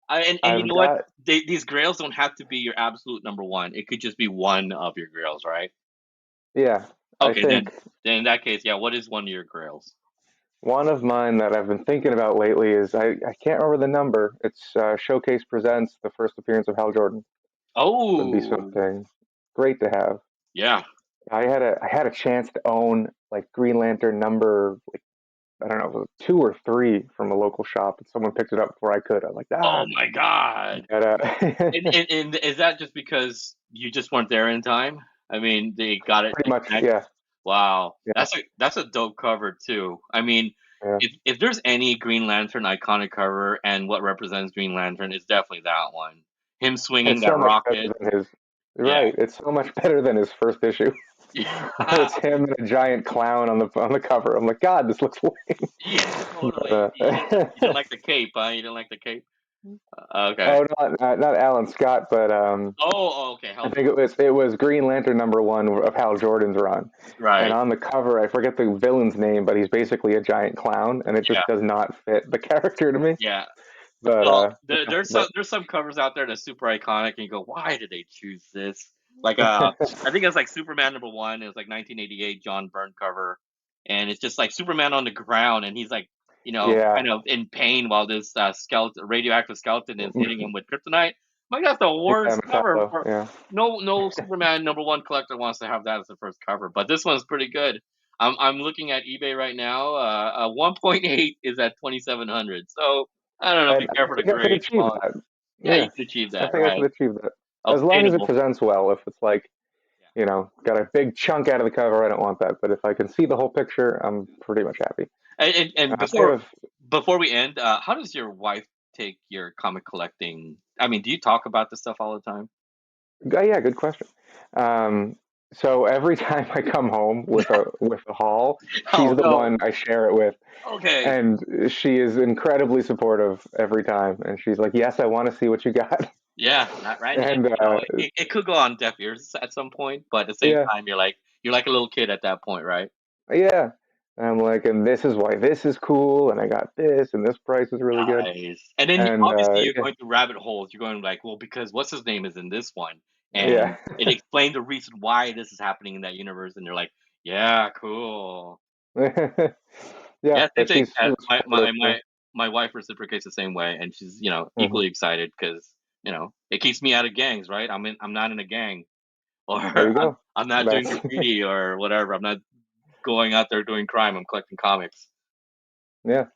and you I've know what? got These grails don't have to be your absolute number one. It could just be one of your grails, right? yeah. I Okay, think then in that case, yeah. What is one of your grails? one of mine that I've been thinking about lately is I can't remember the number. It's Showcase presents the first appearance of Hal Jordan. Would be Oh, something great to have. yeah. I had a chance to own like Green Lantern number, like, I don't know, it was 2 or 3 from a local shop, and someone picked it up before I could. I'm like, Oh my God. but, And is that just because you just weren't there in time? I mean, they got it pretty like much, next. yeah, Wow, yeah, that's a dope cover too. I mean, yeah. if there's any Green Lantern iconic cover and what represents Green Lantern, it's definitely that one. Him swinging It's that so much better rocket. than his. Yeah. Right, it's so much better than his first issue, where Yeah. it's him and a giant clown on the cover. I'm like, God, this looks lame. Yeah, But, totally. You didn't like the cape, huh? You didn't like the cape? Okay. oh, not Alan Scott, but Okay. I Hal think Jordan. it was Green Lantern #1 of Hal Jordan's run, and Right. on the cover, I forget the villain's name, but he's basically a giant clown, and it Yeah. just does not fit the character to me. Yeah. But Well, yeah, there's but some covers out there that's super iconic, and you go, why did they choose this? Like, I think it's like Superman #1. It was like 1988 John Byrne cover, and it's just like Superman on the ground, and he's like, yeah, kind of in pain while this skeleton, radioactive skeleton, is hitting him with kryptonite. Like that's the yeah, worst cover Metallo, for. yeah. No Superman #1 collector wants to have that as the first cover, but this one's pretty good. I'm looking at eBay right now. 1.8 is at 2,700. So I don't know if And you care I for the think I could grades, achieve but that. yeah, you Yeah, can achieve I that, think I could right? achieve that as long as it Obtainable. presents well. If it's like, Yeah. got a big chunk out of the cover, I don't want that. But if I can see the whole picture, I'm pretty much happy. And I before have, before we end, how does your wife take your comic collecting? I mean, do you talk about this stuff all the time? yeah, good question. Um, so every time I come home with a haul, she's Oh the no. one I share it with, Okay. and she is incredibly supportive every time. And she's like, "Yes, I want to see what you got." Yeah, not right. And And it could go on deaf ears at some point, but at the same yeah, time, you're like a little kid at that point, right? yeah. And I'm like, and this is why this is cool, and I got this, and this price is really good. Nice. And then And obviously you're yeah, going through rabbit holes. You're going like, well, because what's his name is in this one, yeah, and it explained the reason why this is happening in that universe, and you're like, yeah, cool. yeah. Yeah, same But thing. she's super My supportive. my Yeah. my my wife reciprocates the same way, and she's Hmm. equally excited because it keeps me out of gangs, right? I'm not in a gang, or There you I'm go. not doing That's graffiti or whatever. I'm not going out there doing crime. I'm collecting comics. yeah.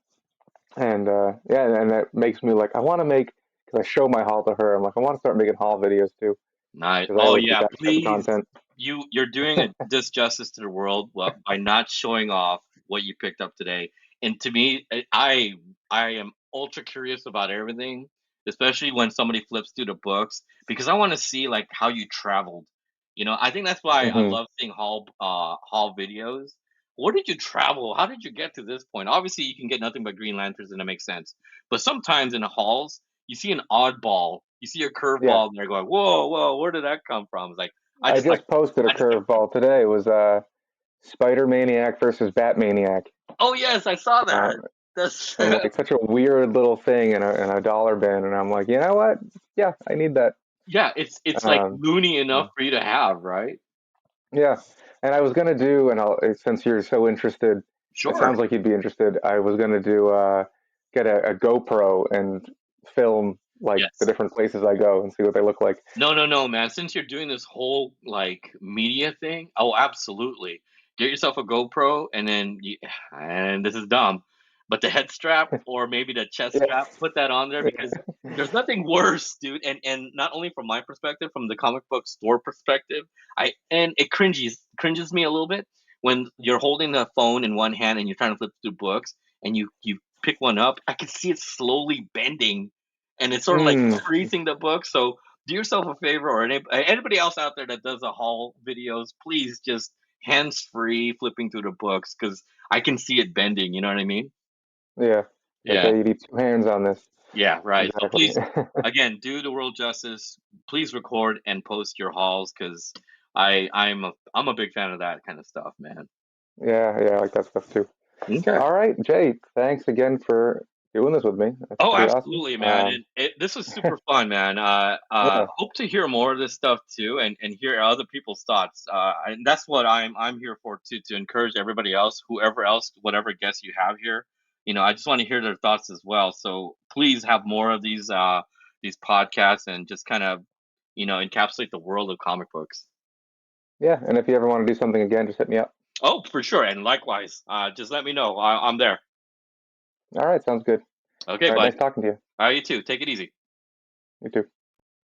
And yeah, and that makes me like I want to make because I show my haul to her. I'm like I want to start making haul videos too Nice. because I Oh always get yeah, that type of please. content. You're doing a disjustice to the world by not showing off what you picked up today. And to me, I am ultra curious about everything, especially when somebody flips through the books because I want to see like how you traveled. I think that's why I Hmm. love seeing haul videos. Where did you travel? How did you get to this point? Obviously, you can get nothing but Green Lanterns, and it makes sense. But sometimes in the halls, you see an oddball, you see a Yeah, curveball, and they're going, "Whoa, whoa, where did that come from?" It's like I I just like just posted a I just like curveball today. It was Spider Maniac versus Bat Maniac. oh yes, I saw Uh, that. That's and like such a weird little thing in a dollar bin, and I'm like, you know what? Yeah, I need that. yeah, it's like Um, loony enough for you to have, right? yeah, and I was gonna do, and since you're so interested, it Sure. sounds like you'd be interested. I was gonna do get a GoPro and film like the Yes. different places I go and see what they look like. No, no, no, man. Since you're doing this whole like media thing, oh, absolutely. Get yourself a GoPro, and then and this is dumb. but the head strap or maybe the chest Yeah. strap, put that on there because there's nothing worse, dude. And not only from my perspective, from the comic book store perspective, and it cringes me a little bit when you're holding the phone in one hand and you're trying to flip through books and you pick one up. I can see it slowly bending, and it's sort of like Mm, creasing the book. So do yourself a favor, or anybody else out there that does a haul videos, please just hands free flipping through the books because I can see it bending. You know what I mean? yeah. Yeah. Okay, you need two hands on this. Yeah, right. So Exactly. please, again, do the world justice. Please record and post your hauls because I'm a big fan of that kind of stuff, man. Yeah, yeah, I like that stuff too. Okay. All right, Jay, thanks again for doing this with me. That's Oh, pretty awesome. absolutely, man. This was super fun, man. Yeah, Hope to hear more of this stuff too, and hear other people's thoughts. And that's what I'm here for too, to encourage everybody else, whoever else, whatever guests you have here. I just want to hear their thoughts as well. So please have more of these podcasts and just kind of, encapsulate the world of comic books. yeah. And if you ever want to do something again, just hit me up. Oh, for sure. And likewise, just let me know. I'm there. All right, sounds good. Okay, All right, bud. nice talking to you. You too. Take it easy. You too.